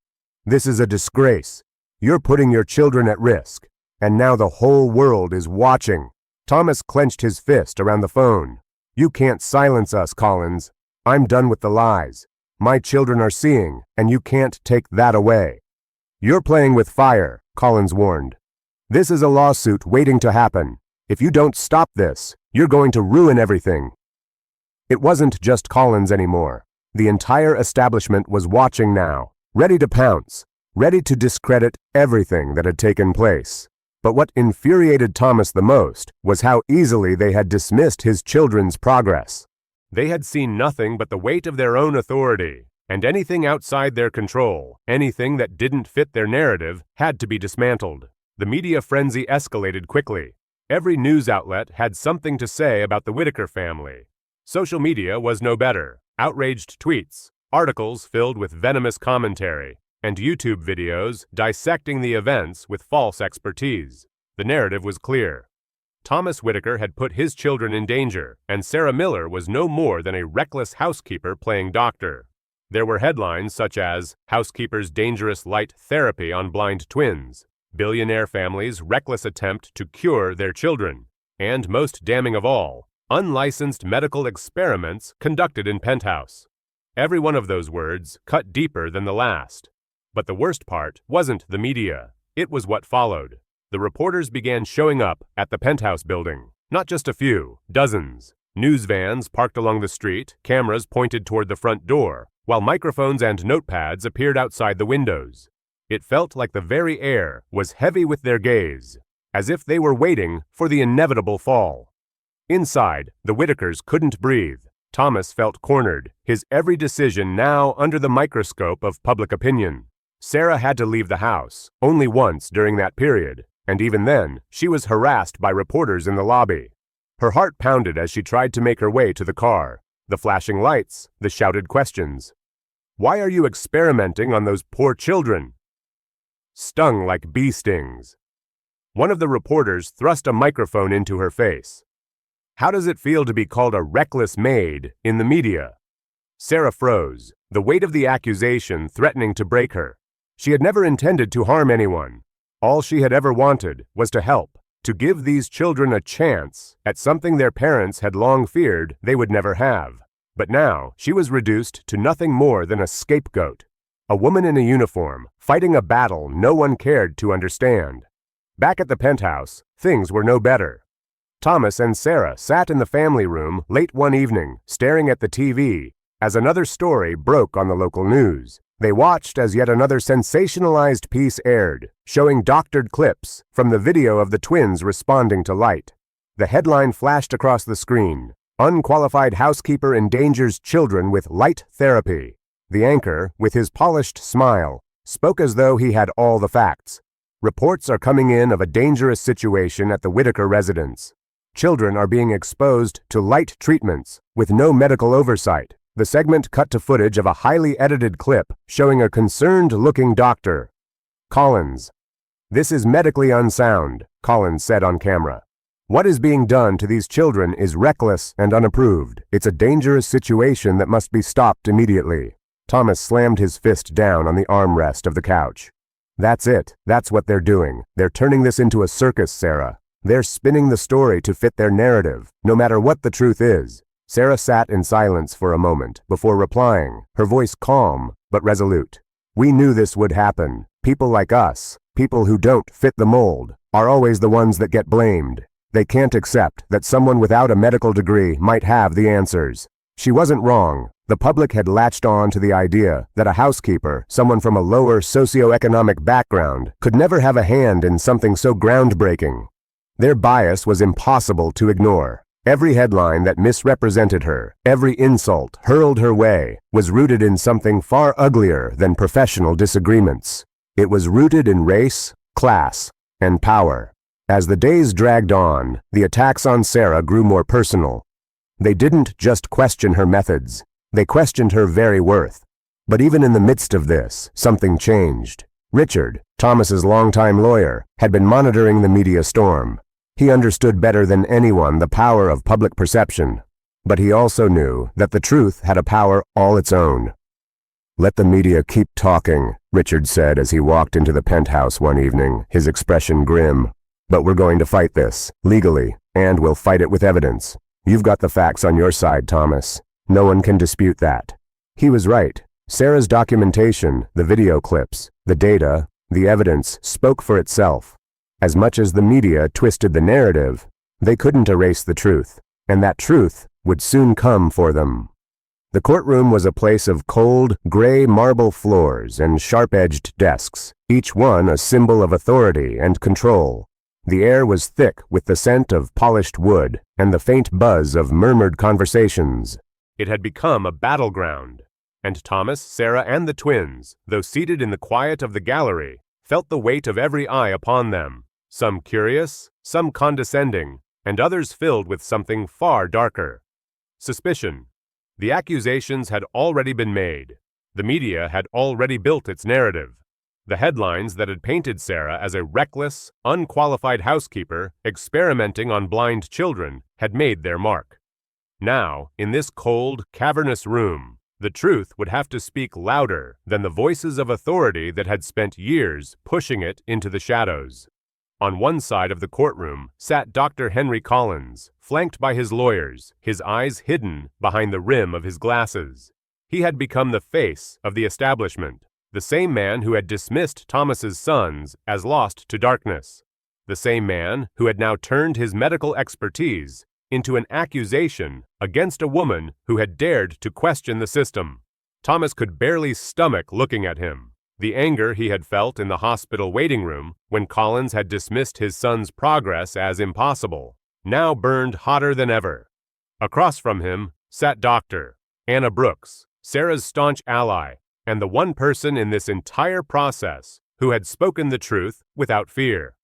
This is a disgrace. You're putting your children at risk, and now the whole world is watching." Thomas clenched his fist around the phone. "You can't silence us, Collins. I'm done with the lies. My children are seeing, and you can't take that away." "You're playing with fire," Collins warned. "This is a lawsuit waiting to happen. If you don't stop this, you're going to ruin everything." It wasn't just Collins anymore. The entire establishment was watching now, ready to pounce, ready to discredit everything that had taken place. But what infuriated Thomas the most was how easily they had dismissed his children's progress. They had seen nothing but the weight of their own authority, and anything outside their control, anything that didn't fit their narrative, had to be dismantled. The media frenzy escalated quickly. Every news outlet had something to say about the Whitaker family. Social media was no better. Outraged tweets, articles filled with venomous commentary, and YouTube videos dissecting the events with false expertise. The narrative was clear. Thomas Whitaker had put his children in danger, and Sarah Miller was no more than a reckless housekeeper playing doctor. There were headlines such as, "Housekeeper's Dangerous Light Therapy on Blind Twins," "Billionaire Family's Reckless Attempt to Cure Their Children," and most damning of all, "Unlicensed Medical Experiments Conducted in Penthouse." Every one of those words cut deeper than the last. But the worst part wasn't the media. It was what followed. The reporters began showing up at the penthouse building. Not just a few, dozens. News vans parked along the street, cameras pointed toward the front door, while microphones and notepads appeared outside the windows. It felt like the very air was heavy with their gaze, as if they were waiting for the inevitable fall. Inside, the Whitakers couldn't breathe. Thomas felt cornered, his every decision now under the microscope of public opinion. Sarah had to leave the house, only once during that period, and even then, she was harassed by reporters in the lobby. Her heart pounded as she tried to make her way to the car. The flashing lights, the shouted questions. "Why are you experimenting on those poor children?" Stung like bee stings. One of the reporters thrust a microphone into her face. "How does it feel to be called a reckless maid in the media?" Sarah froze, the weight of the accusation threatening to break her. She had never intended to harm anyone. All she had ever wanted was to help, to give these children a chance at something their parents had long feared they would never have. But now she was reduced to nothing more than a scapegoat, a woman in a uniform, fighting a battle no one cared to understand. Back at the penthouse, things were no better. Thomas and Sarah sat in the family room late one evening, staring at the TV, as another story broke on the local news. They watched as yet another sensationalized piece aired, showing doctored clips from the video of the twins responding to light. The headline flashed across the screen: "Unqualified housekeeper endangers children with light therapy." The anchor, with his polished smile, spoke as though he had all the facts. "Reports are coming in of a dangerous situation at the Whitaker residence. Children are being exposed to light treatments with no medical oversight." The segment cut to footage of a highly edited clip showing a concerned-looking doctor. Collins. "This is medically unsound," Collins said on camera. "What is being done to these children is reckless and unapproved. It's a dangerous situation that must be stopped immediately." Thomas slammed his fist down on the armrest of the couch. "That's it. That's what they're doing. They're turning this into a circus, Sarah. They're spinning the story to fit their narrative, no matter what the truth is." Sarah sat in silence for a moment before replying, her voice calm but resolute. "We knew this would happen. People like us, people who don't fit the mold, are always the ones that get blamed. They can't accept that someone without a medical degree might have the answers." She wasn't wrong. The public had latched on to the idea that a housekeeper, someone from a lower socioeconomic background, could never have a hand in something so groundbreaking. Their bias was impossible to ignore. Every headline that misrepresented her, every insult hurled her way, was rooted in something far uglier than professional disagreements. It was rooted in race, class, and power. As the days dragged on, the attacks on Sarah grew more personal. They didn't just question her methods, they questioned her very worth. But even in the midst of this, something changed. Richard, Thomas's longtime lawyer, had been monitoring the media storm. He understood better than anyone the power of public perception, but he also knew that the truth had a power all its own. "Let the media keep talking," Richard said as he walked into the penthouse one evening, his expression grim. "But we're going to fight this, legally, and we'll fight it with evidence. You've got the facts on your side, Thomas. No one can dispute that." He was right. Sarah's documentation, the video clips, the data, the evidence spoke for itself. As much as the media twisted the narrative, they couldn't erase the truth, and that truth would soon come for them. The courtroom was a place of cold, gray marble floors and sharp-edged desks, each one a symbol of authority and control. The air was thick with the scent of polished wood and the faint buzz of murmured conversations. It had become a battleground, and Thomas, Sarah, and the twins, though seated in the quiet of the gallery, felt the weight of every eye upon them, some curious, some condescending, and others filled with something far darker. Suspicion. The accusations had already been made. The media had already built its narrative. The headlines that had painted Sarah as a reckless, unqualified housekeeper experimenting on blind children had made their mark. Now, in this cold, cavernous room, the truth would have to speak louder than the voices of authority that had spent years pushing it into the shadows. On one side of the courtroom sat Dr. Henry Collins, flanked by his lawyers, his eyes hidden behind the rim of his glasses. He had become the face of the establishment, the same man who had dismissed Thomas's sons as lost to darkness, the same man who had now turned his medical expertise into an accusation against a woman who had dared to question the system. Thomas could barely stomach looking at him. The anger he had felt in the hospital waiting room when Collins had dismissed his son's progress as impossible now burned hotter than ever. Across from him sat Dr. Anna Brooks, Sarah's staunch ally, and the one person in this entire process who had spoken the truth without fear.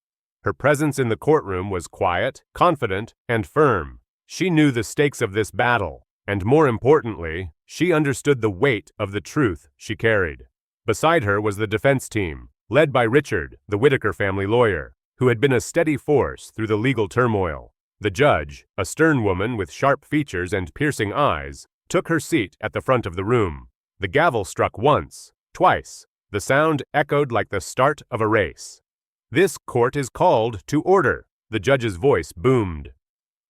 Her presence in the courtroom was quiet, confident, and firm. She knew the stakes of this battle, and more importantly, she understood the weight of the truth she carried. Beside her was the defense team, led by Richard, the Whitaker family lawyer, who had been a steady force through the legal turmoil. The judge, a stern woman with sharp features and piercing eyes, took her seat at the front of the room. The gavel struck once, twice. The sound echoed like the start of a race. "This court is called to order," the judge's voice boomed.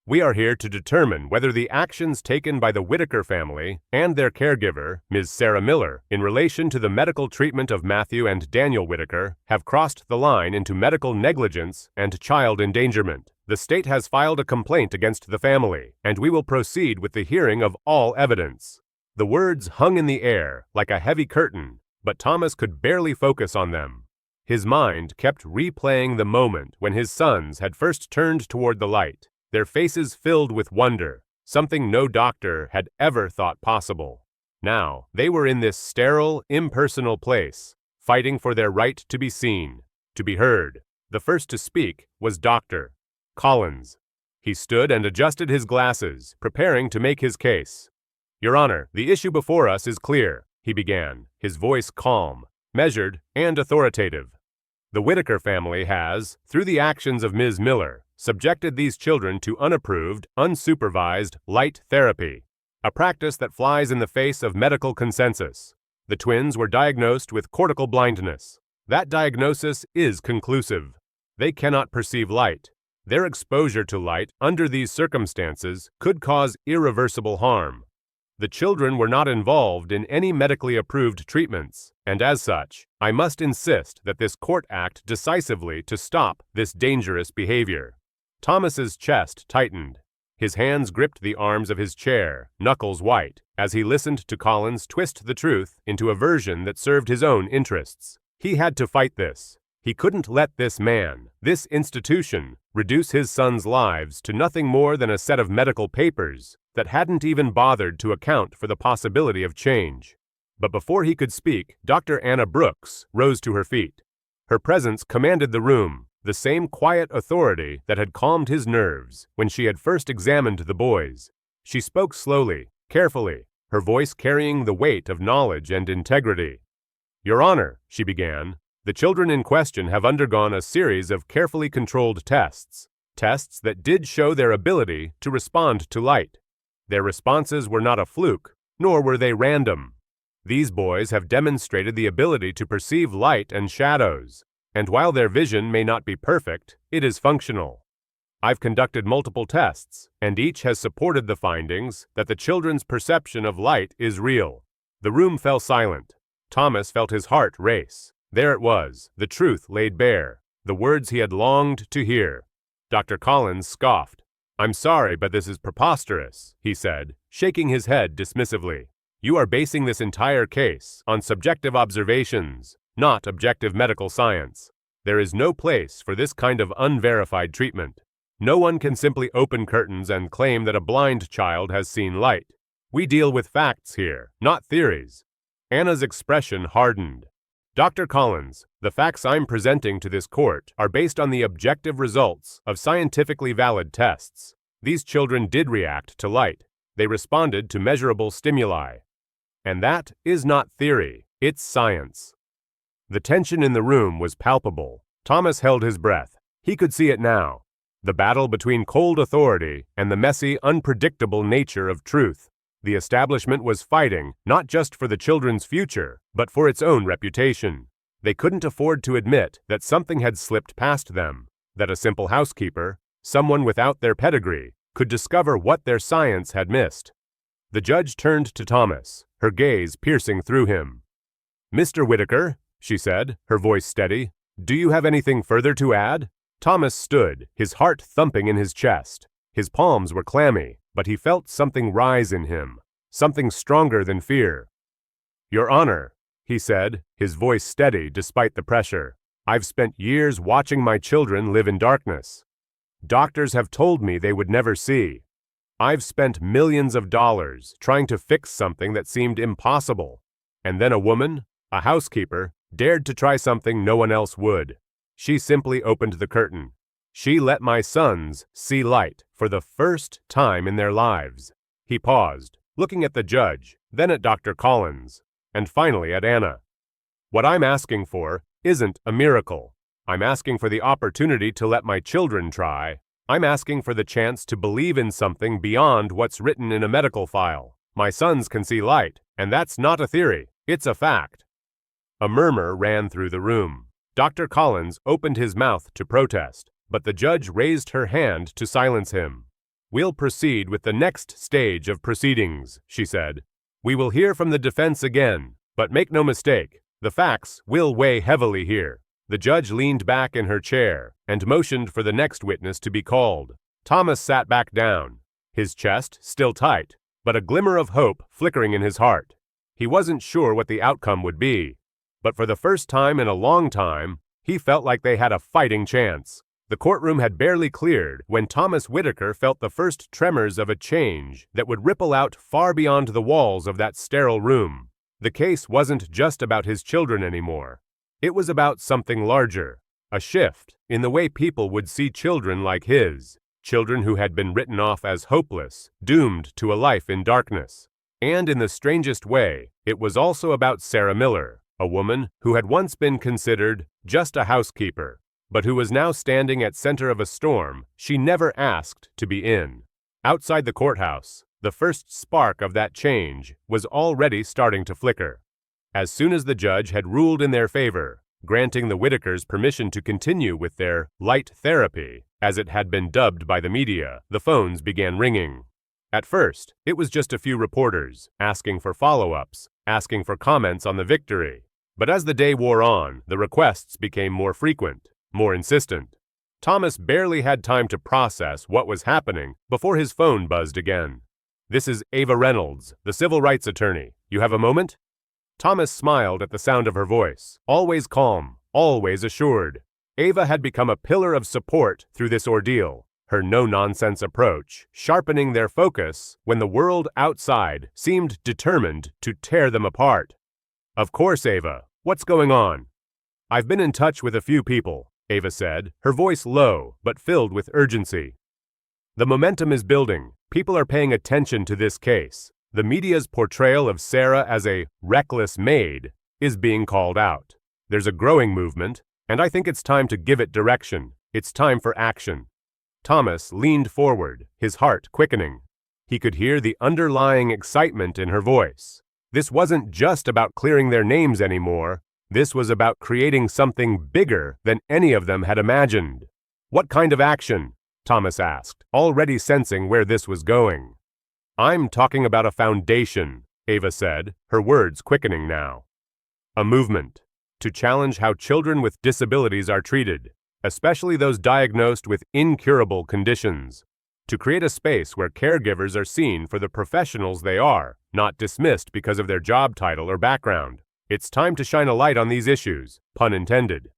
"We are here to determine whether the actions taken by the Whitaker family and their caregiver, Ms. Sarah Miller, in relation to the medical treatment of Matthew and Daniel Whitaker have crossed the line into medical negligence and child endangerment. The state has filed a complaint against the family, and we will proceed with the hearing of all evidence." The words hung in the air like a heavy curtain, but Thomas could barely focus on them. His mind kept replaying the moment when his sons had first turned toward the light, their faces filled with wonder, something no doctor had ever thought possible. Now, they were in this sterile, impersonal place, fighting for their right to be seen, to be heard. The first to speak was Dr. Collins. He stood and adjusted his glasses, preparing to make his case. "Your Honor, the issue before us is clear," he began, his voice calm, measured, and authoritative. The Whitaker family has, through the actions of Ms. Miller, subjected these children to unapproved, unsupervised light therapy, a practice that flies in the face of medical consensus. The twins were diagnosed with cortical blindness. That diagnosis is conclusive. They cannot perceive light. Their exposure to light under these circumstances could cause irreversible harm. The children were not involved in any medically approved treatments, and as such, I must insist that this court act decisively to stop this dangerous behavior. Thomas's chest tightened. His hands gripped the arms of his chair, knuckles white, as he listened to Collins twist the truth into a version that served his own interests. He had to fight this. He couldn't let this man, this institution, reduce his sons' lives to nothing more than a set of medical papers that hadn't even bothered to account for the possibility of change. But before he could speak, Dr. Anna Brooks rose to her feet. Her presence commanded the room, the same quiet authority that had calmed his nerves when she had first examined the boys. She spoke slowly, carefully, her voice carrying the weight of knowledge and integrity. "Your Honor," she began, "the children in question have undergone a series of carefully controlled tests that did show their ability to respond to light. Their responses were not a fluke, nor were they random. These boys have demonstrated the ability to perceive light and shadows, and while their vision may not be perfect, it is functional. I've conducted multiple tests, and each has supported the findings that the children's perception of light is real." The room fell silent. Thomas felt his heart race. There it was, the truth laid bare, the words he had longed to hear. Dr. Collins scoffed. "I'm sorry, but this is preposterous," he said, shaking his head dismissively. "You are basing this entire case on subjective observations, not objective medical science. There is no place for this kind of unverified treatment. No one can simply open curtains and claim that a blind child has seen light. We deal with facts here, not theories." Anna's expression hardened. "Dr. Collins, the facts I'm presenting to this court are based on the objective results of scientifically valid tests. These children did react to light. They responded to measurable stimuli. And that is not theory, it's science." The tension in the room was palpable. Thomas held his breath. He could see it now. The battle between cold authority and the messy, unpredictable nature of truth. The establishment was fighting not just for the children's future, but for its own reputation. They couldn't afford to admit that something had slipped past them, that a simple housekeeper, someone without their pedigree, could discover what their science had missed. The judge turned to Thomas, her gaze piercing through him. "Mr. Whitaker," she said, her voice steady, "do you have anything further to add?" Thomas stood, his heart thumping in his chest. His palms were clammy, but he felt something rise in him, something stronger than fear. "Your Honor," he said, his voice steady despite the pressure, "I've spent years watching my children live in darkness. Doctors have told me they would never see. I've spent millions of dollars trying to fix something that seemed impossible. And then a woman, a housekeeper, dared to try something no one else would. She simply opened the curtain. She let my sons see light for the first time in their lives." He paused, looking at the judge, then at Dr. Collins, and finally at Anna. "What I'm asking for isn't a miracle. I'm asking for the opportunity to let my children try. I'm asking for the chance to believe in something beyond what's written in a medical file. My sons can see light, and that's not a theory, it's a fact." A murmur ran through the room. Dr. Collins opened his mouth to protest, but the judge raised her hand to silence him. "We'll proceed with the next stage of proceedings," she said. "We will hear from the defense again, but make no mistake, the facts will weigh heavily here." The judge leaned back in her chair and motioned for the next witness to be called. Thomas sat back down, his chest still tight, but a glimmer of hope flickering in his heart. He wasn't sure what the outcome would be, but for the first time in a long time, he felt like they had a fighting chance. The courtroom had barely cleared when Thomas Whitaker felt the first tremors of a change that would ripple out far beyond the walls of that sterile room. The case wasn't just about his children anymore. It was about something larger, a shift in the way people would see children like his, children who had been written off as hopeless, doomed to a life in darkness. And in the strangest way, it was also about Sarah Miller, a woman who had once been considered just a housekeeper, but who was now standing at center of a storm she never asked to be in. Outside the courthouse, the first spark of that change was already starting to flicker. As soon as the judge had ruled in their favor, granting the Whitakers permission to continue with their light therapy, as it had been dubbed by the media, the phones began ringing. At first, it was just a few reporters asking for follow-ups, asking for comments on the victory. But as the day wore on, the requests became more frequent, more insistent. Thomas barely had time to process what was happening before his phone buzzed again. "This is Ava Reynolds, the civil rights attorney. You have a moment?" Thomas smiled at the sound of her voice, always calm, always assured. Ava had become a pillar of support through this ordeal, her no-nonsense approach sharpening their focus when the world outside seemed determined to tear them apart. "Of course, Ava. What's going on?" "I've been in touch with a few people," Ava said, her voice low but filled with urgency. "The momentum is building. People are paying attention to this case. The media's portrayal of Sarah as a reckless maid is being called out. There's a growing movement, and I think it's time to give it direction. It's time for action." Thomas leaned forward, his heart quickening. He could hear the underlying excitement in her voice. This wasn't just about clearing their names anymore. This was about creating something bigger than any of them had imagined. "What kind of action?" Thomas asked, already sensing where this was going. "I'm talking about a foundation," Ava said, her words quickening now. "A movement to challenge how children with disabilities are treated, especially those diagnosed with incurable conditions. To create a space where caregivers are seen for the professionals they are, not dismissed because of their job title or background. It's time to shine a light on these issues, pun intended."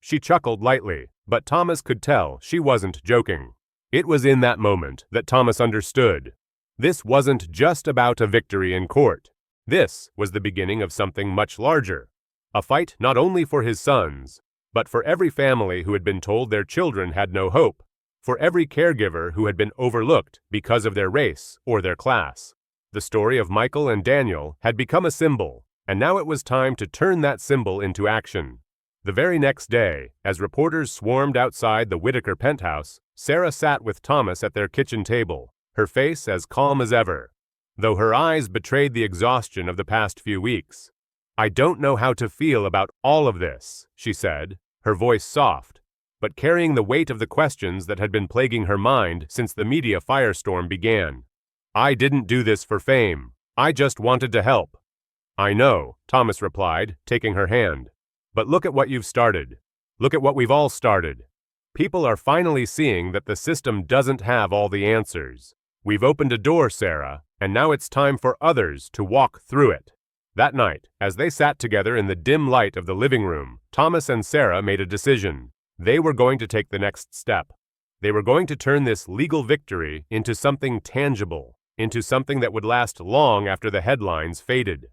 She chuckled lightly, but Thomas could tell she wasn't joking. It was in that moment that Thomas understood. This wasn't just about a victory in court. This was the beginning of something much larger. A fight not only for his sons, but for every family who had been told their children had no hope, for every caregiver who had been overlooked because of their race or their class. The story of Michael and Daniel had become a symbol, and now it was time to turn that symbol into action. The very next day, as reporters swarmed outside the Whitaker penthouse, Sarah sat with Thomas at their kitchen table, her face as calm as ever, though her eyes betrayed the exhaustion of the past few weeks. "I don't know how to feel about all of this," she said, her voice soft, but carrying the weight of the questions that had been plaguing her mind since the media firestorm began. "I didn't do this for fame. I just wanted to help." "I know," Thomas replied, taking her hand. "But look at what you've started. Look at what we've all started. People are finally seeing that the system doesn't have all the answers. We've opened a door, Sarah, and now it's time for others to walk through it." That night, as they sat together in the dim light of the living room, Thomas and Sarah made a decision. They were going to take the next step. They were going to turn this legal victory into something tangible, into something that would last long after the headlines faded.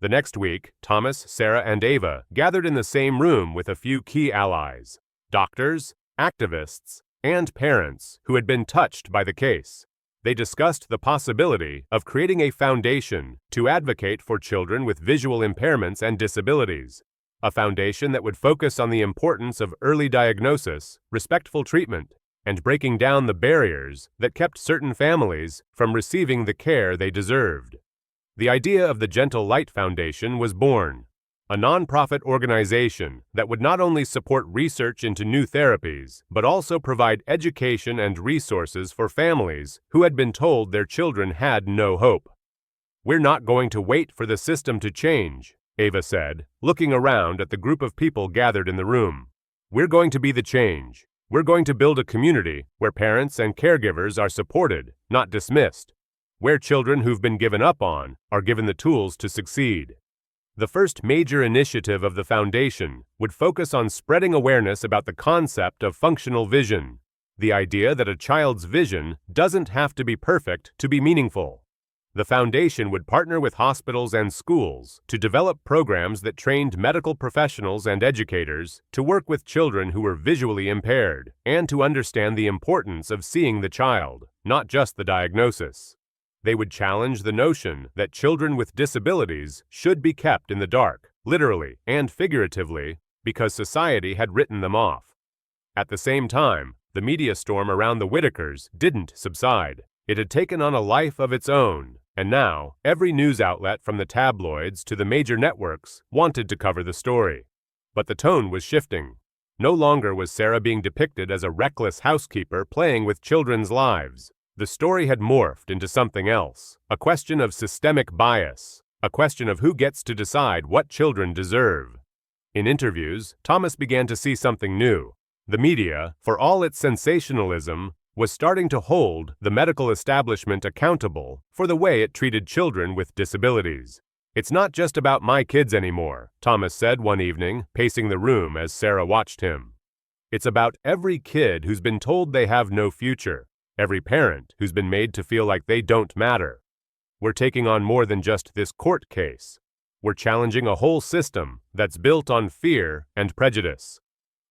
The next week, Thomas, Sarah, and Ava gathered in the same room with a few key allies, doctors, activists, and parents who had been touched by the case. They discussed the possibility of creating a foundation to advocate for children with visual impairments and disabilities, a foundation that would focus on the importance of early diagnosis, respectful treatment, and breaking down the barriers that kept certain families from receiving the care they deserved. The idea of the Gentle Light Foundation was born, a nonprofit organization that would not only support research into new therapies, but also provide education and resources for families who had been told their children had no hope. "We're not going to wait for the system to change," Ava said, looking around at the group of people gathered in the room. "We're going to be the change. We're going to build a community where parents and caregivers are supported, not dismissed, where children who've been given up on are given the tools to succeed." The first major initiative of the foundation would focus on spreading awareness about the concept of functional vision, the idea that a child's vision doesn't have to be perfect to be meaningful. The foundation would partner with hospitals and schools to develop programs that trained medical professionals and educators to work with children who were visually impaired and to understand the importance of seeing the child, not just the diagnosis. They would challenge the notion that children with disabilities should be kept in the dark, literally and figuratively, because society had written them off. At the same time, the media storm around the Whitakers didn't subside. It had taken on a life of its own, and now every news outlet from the tabloids to the major networks wanted to cover the story. But the tone was shifting. No longer was Sarah being depicted as a reckless housekeeper playing with children's lives. The story had morphed into something else, a question of systemic bias, a question of who gets to decide what children deserve. In interviews, Thomas began to see something new. The media, for all its sensationalism, was starting to hold the medical establishment accountable for the way it treated children with disabilities. "It's not just about my kids anymore," Thomas said one evening, pacing the room as Sarah watched him. "It's about every kid who's been told they have no future, every parent who's been made to feel like they don't matter. We're taking on more than just this court case. We're challenging a whole system that's built on fear and prejudice."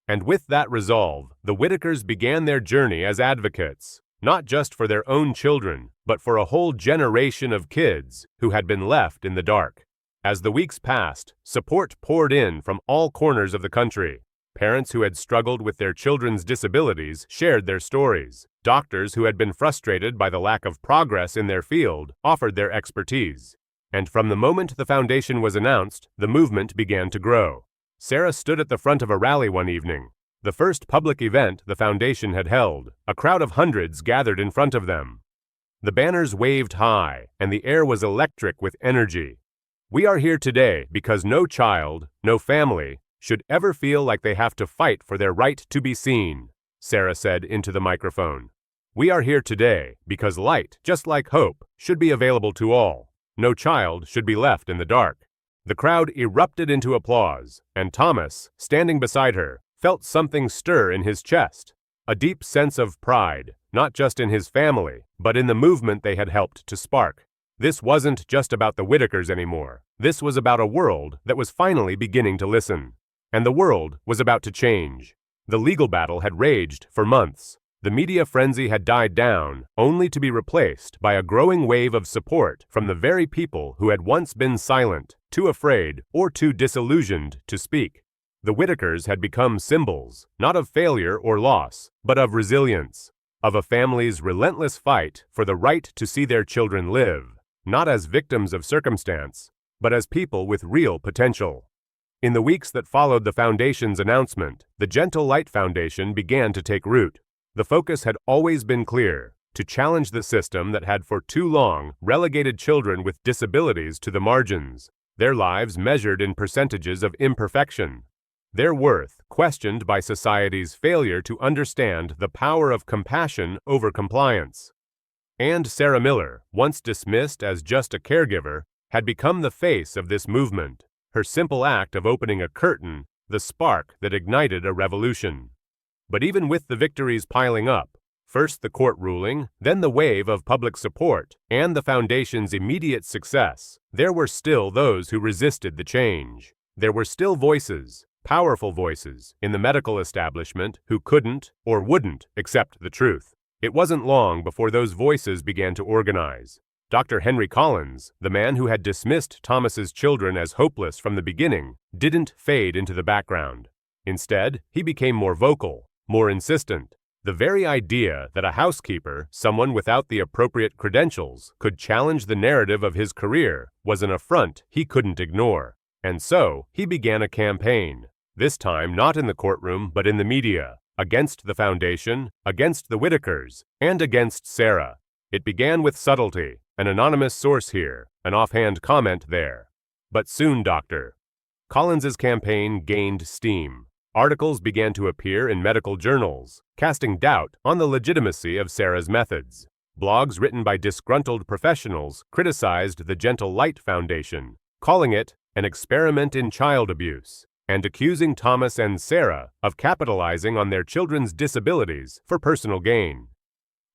And with that resolve, the Whitakers began their journey as advocates, not just for their own children, but for a whole generation of kids who had been left in the dark. As the weeks passed, support poured in from all corners of the country. Parents who had struggled with their children's disabilities shared their stories. Doctors who had been frustrated by the lack of progress in their field offered their expertise. And from the moment the foundation was announced, the movement began to grow. Sarah stood at the front of a rally one evening, the first public event the foundation had held. A crowd of hundreds gathered in front of them. The banners waved high, and the air was electric with energy. "We are here today because no child, no family, should ever feel like they have to fight for their right to be seen," Sarah said into the microphone. "We are here today because light, just like hope, should be available to all. No child should be left in the dark." The crowd erupted into applause, and Thomas, standing beside her, felt something stir in his chest, a deep sense of pride, not just in his family, but in the movement they had helped to spark. This wasn't just about the Whitakers anymore. This was about a world that was finally beginning to listen. And the world was about to change. The legal battle had raged for months. The media frenzy had died down, only to be replaced by a growing wave of support from the very people who had once been silent, too afraid, or too disillusioned to speak. The Whitakers had become symbols, not of failure or loss, but of resilience, of a family's relentless fight for the right to see their children live, not as victims of circumstance, but as people with real potential. In the weeks that followed the foundation's announcement, the Gentle Light Foundation began to take root. The focus had always been clear: to challenge the system that had for too long relegated children with disabilities to the margins, their lives measured in percentages of imperfection, their worth questioned by society's failure to understand the power of compassion over compliance. And Sarah Miller, once dismissed as just a caregiver, had become the face of this movement, her simple act of opening a curtain, the spark that ignited a revolution. But even with the victories piling up, first the court ruling, then the wave of public support, and the foundation's immediate success, there were still those who resisted the change. There were still voices, powerful voices, in the medical establishment who couldn't or wouldn't accept the truth. It wasn't long before those voices began to organize. Dr. Henry Collins, the man who had dismissed Thomas's children as hopeless from the beginning, didn't fade into the background. Instead, he became more vocal, more insistent. The very idea that a housekeeper, someone without the appropriate credentials, could challenge the narrative of his career was an affront he couldn't ignore. And so, he began a campaign, this time not in the courtroom but in the media, against the foundation, against the Whitakers, and against Sarah. It began with subtlety, an anonymous source here, an offhand comment there. But soon, Dr. Collins's campaign gained steam. Articles began to appear in medical journals, casting doubt on the legitimacy of Sarah's methods. Blogs written by disgruntled professionals criticized the Gentle Light Foundation, calling it an experiment in child abuse, and accusing Thomas and Sarah of capitalizing on their children's disabilities for personal gain.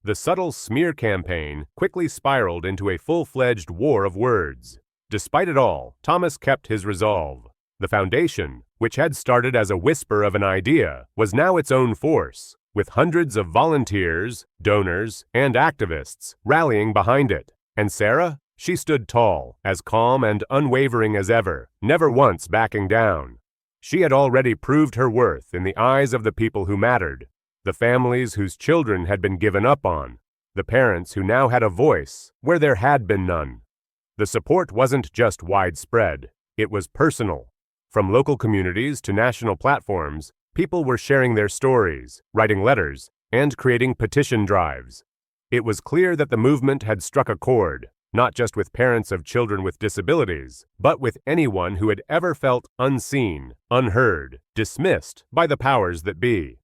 The subtle smear campaign quickly spiraled into a full-fledged war of words. Despite it all, Thomas kept his resolve. The foundation, which had started as a whisper of an idea, was now its own force, with hundreds of volunteers, donors, and activists rallying behind it. And Sarah? She stood tall, as calm and unwavering as ever, never once backing down. She had already proved her worth in the eyes of the people who mattered, the families whose children had been given up on, the parents who now had a voice where there had been none. The support wasn't just widespread, it was personal. From local communities to national platforms, people were sharing their stories, writing letters, and creating petition drives. It was clear that the movement had struck a chord, not just with parents of children with disabilities, but with anyone who had ever felt unseen, unheard, dismissed by the powers that be.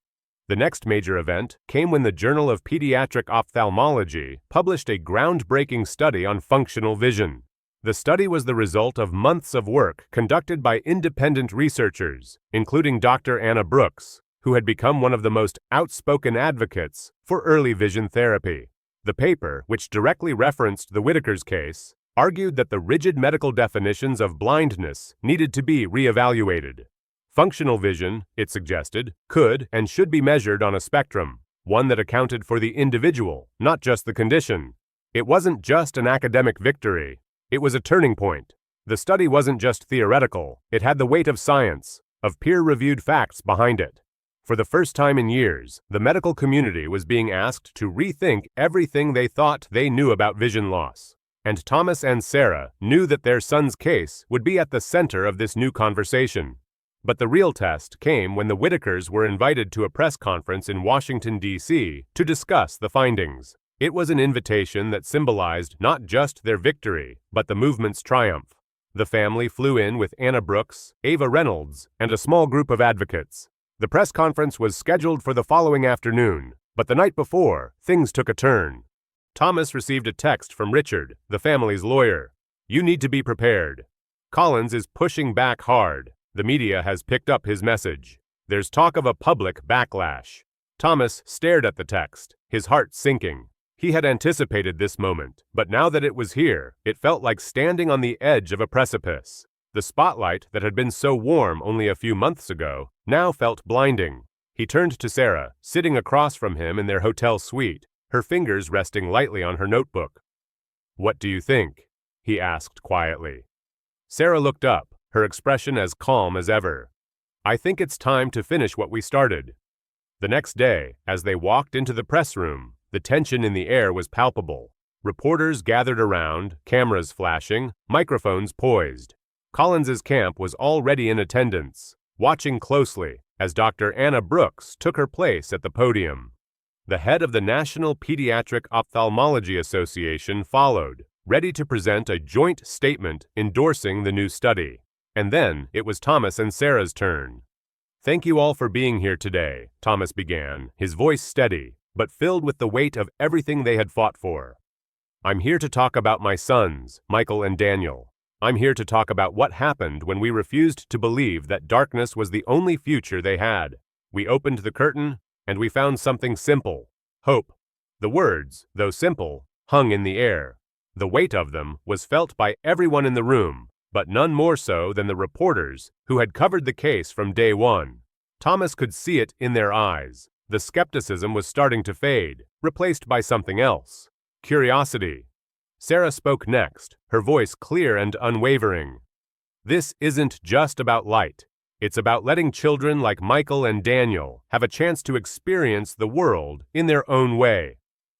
The next major event came when the Journal of Pediatric Ophthalmology published a groundbreaking study on functional vision. The study was the result of months of work conducted by independent researchers, including Dr. Anna Brooks, who had become one of the most outspoken advocates for early vision therapy. The paper, which directly referenced the Whitaker's case, argued that the rigid medical definitions of blindness needed to be reevaluated. Functional vision, it suggested, could and should be measured on a spectrum, one that accounted for the individual, not just the condition. It wasn't just an academic victory, it was a turning point. The study wasn't just theoretical, it had the weight of science, of peer-reviewed facts behind it. For the first time in years, the medical community was being asked to rethink everything they thought they knew about vision loss. And Thomas and Sarah knew that their son's case would be at the center of this new conversation. But the real test came when the Whitakers were invited to a press conference in Washington, D.C. to discuss the findings. It was an invitation that symbolized not just their victory, but the movement's triumph. The family flew in with Anna Brooks, Ava Reynolds, and a small group of advocates. The press conference was scheduled for the following afternoon, but the night before, things took a turn. Thomas received a text from Richard, the family's lawyer. "You need to be prepared. Collins is pushing back hard. The media has picked up his message. There's talk of a public backlash." Thomas stared at the text, his heart sinking. He had anticipated this moment, but now that it was here, it felt like standing on the edge of a precipice. The spotlight that had been so warm only a few months ago now felt blinding. He turned to Sarah, sitting across from him in their hotel suite, her fingers resting lightly on her notebook. "What do you think?" he asked quietly. Sarah looked up, her expression as calm as ever. "I think it's time to finish what we started." The next day, as they walked into the press room, the tension in the air was palpable. Reporters gathered around, cameras flashing, microphones poised. Collins's camp was already in attendance, watching closely as Dr. Anna Brooks took her place at the podium. The head of the National Pediatric Ophthalmology Association followed, ready to present a joint statement endorsing the new study. And then it was Thomas and Sarah's turn. "Thank you all for being here today," Thomas began, his voice steady, but filled with the weight of everything they had fought for. "I'm here to talk about my sons, Michael and Daniel. I'm here to talk about what happened when we refused to believe that darkness was the only future they had. We opened the curtain, and we found something simple: hope." The words, though simple, hung in the air. The weight of them was felt by everyone in the room, but none more so than the reporters who had covered the case from day one. Thomas could see it in their eyes. The skepticism was starting to fade, replaced by something else: curiosity. Sarah spoke next, her voice clear and unwavering. "This isn't just about light. It's about letting children like Michael and Daniel have a chance to experience the world in their own way.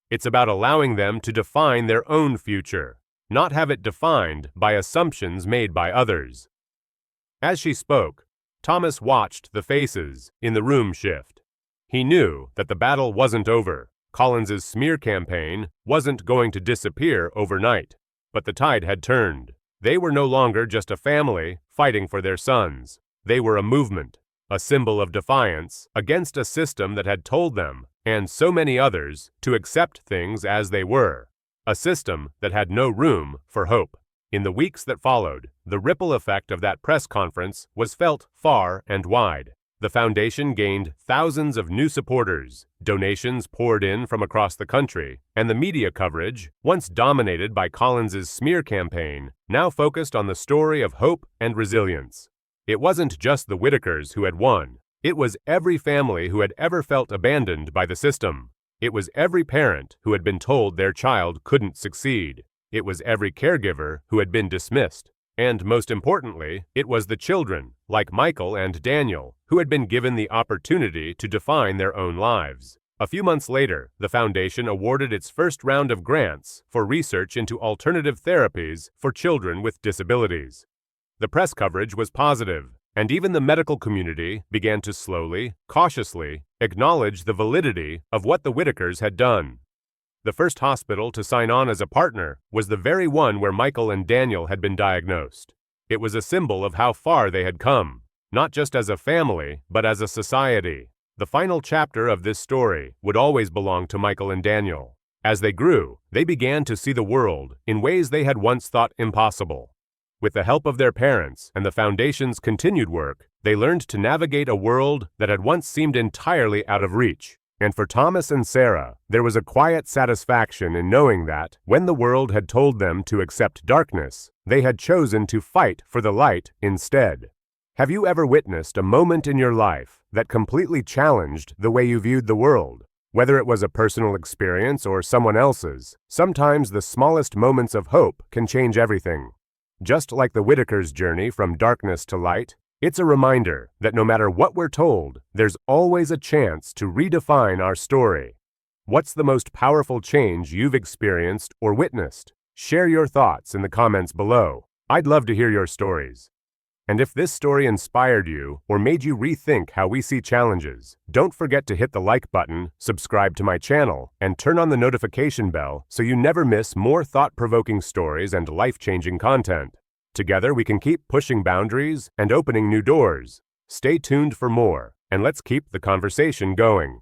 It's about allowing them to define their own future, not have it defined by assumptions made by others." As she spoke, Thomas watched the faces in the room shift. He knew that the battle wasn't over. Collins's smear campaign wasn't going to disappear overnight, but the tide had turned. They were no longer just a family fighting for their sons. They were a movement, a symbol of defiance against a system that had told them, and so many others, to accept things as they were, a system that had no room for hope. In the weeks that followed, the ripple effect of that press conference was felt far and wide. The foundation gained thousands of new supporters, donations poured in from across the country, and the media coverage, once dominated by Collins's smear campaign, now focused on the story of hope and resilience. It wasn't just the Whitakers who had won. It was every family who had ever felt abandoned by the system. It was every parent who had been told their child couldn't succeed. It was every caregiver who had been dismissed. And most importantly, it was the children, like Michael and Daniel, who had been given the opportunity to define their own lives. A few months later, the foundation awarded its first round of grants for research into alternative therapies for children with disabilities. The press coverage was positive, and even the medical community began to slowly, cautiously, acknowledge the validity of what the Whitakers had done. The first hospital to sign on as a partner was the very one where Michael and Daniel had been diagnosed. It was a symbol of how far they had come, not just as a family, but as a society. The final chapter of this story would always belong to Michael and Daniel. As they grew, they began to see the world in ways they had once thought impossible. With the help of their parents and the foundation's continued work, they learned to navigate a world that had once seemed entirely out of reach. And for Thomas and Sarah, there was a quiet satisfaction in knowing that, when the world had told them to accept darkness, they had chosen to fight for the light instead. Have you ever witnessed a moment in your life that completely challenged the way you viewed the world? Whether it was a personal experience or someone else's, sometimes the smallest moments of hope can change everything. Just like the Whitakers' journey from darkness to light, it's a reminder that no matter what we're told, there's always a chance to redefine our story. What's the most powerful change you've experienced or witnessed? Share your thoughts in the comments below. I'd love to hear your stories. And if this story inspired you or made you rethink how we see challenges, don't forget to hit the like button, subscribe to my channel, and turn on the notification bell so you never miss more thought-provoking stories and life-changing content. Together we can keep pushing boundaries and opening new doors. Stay tuned for more, and let's keep the conversation going.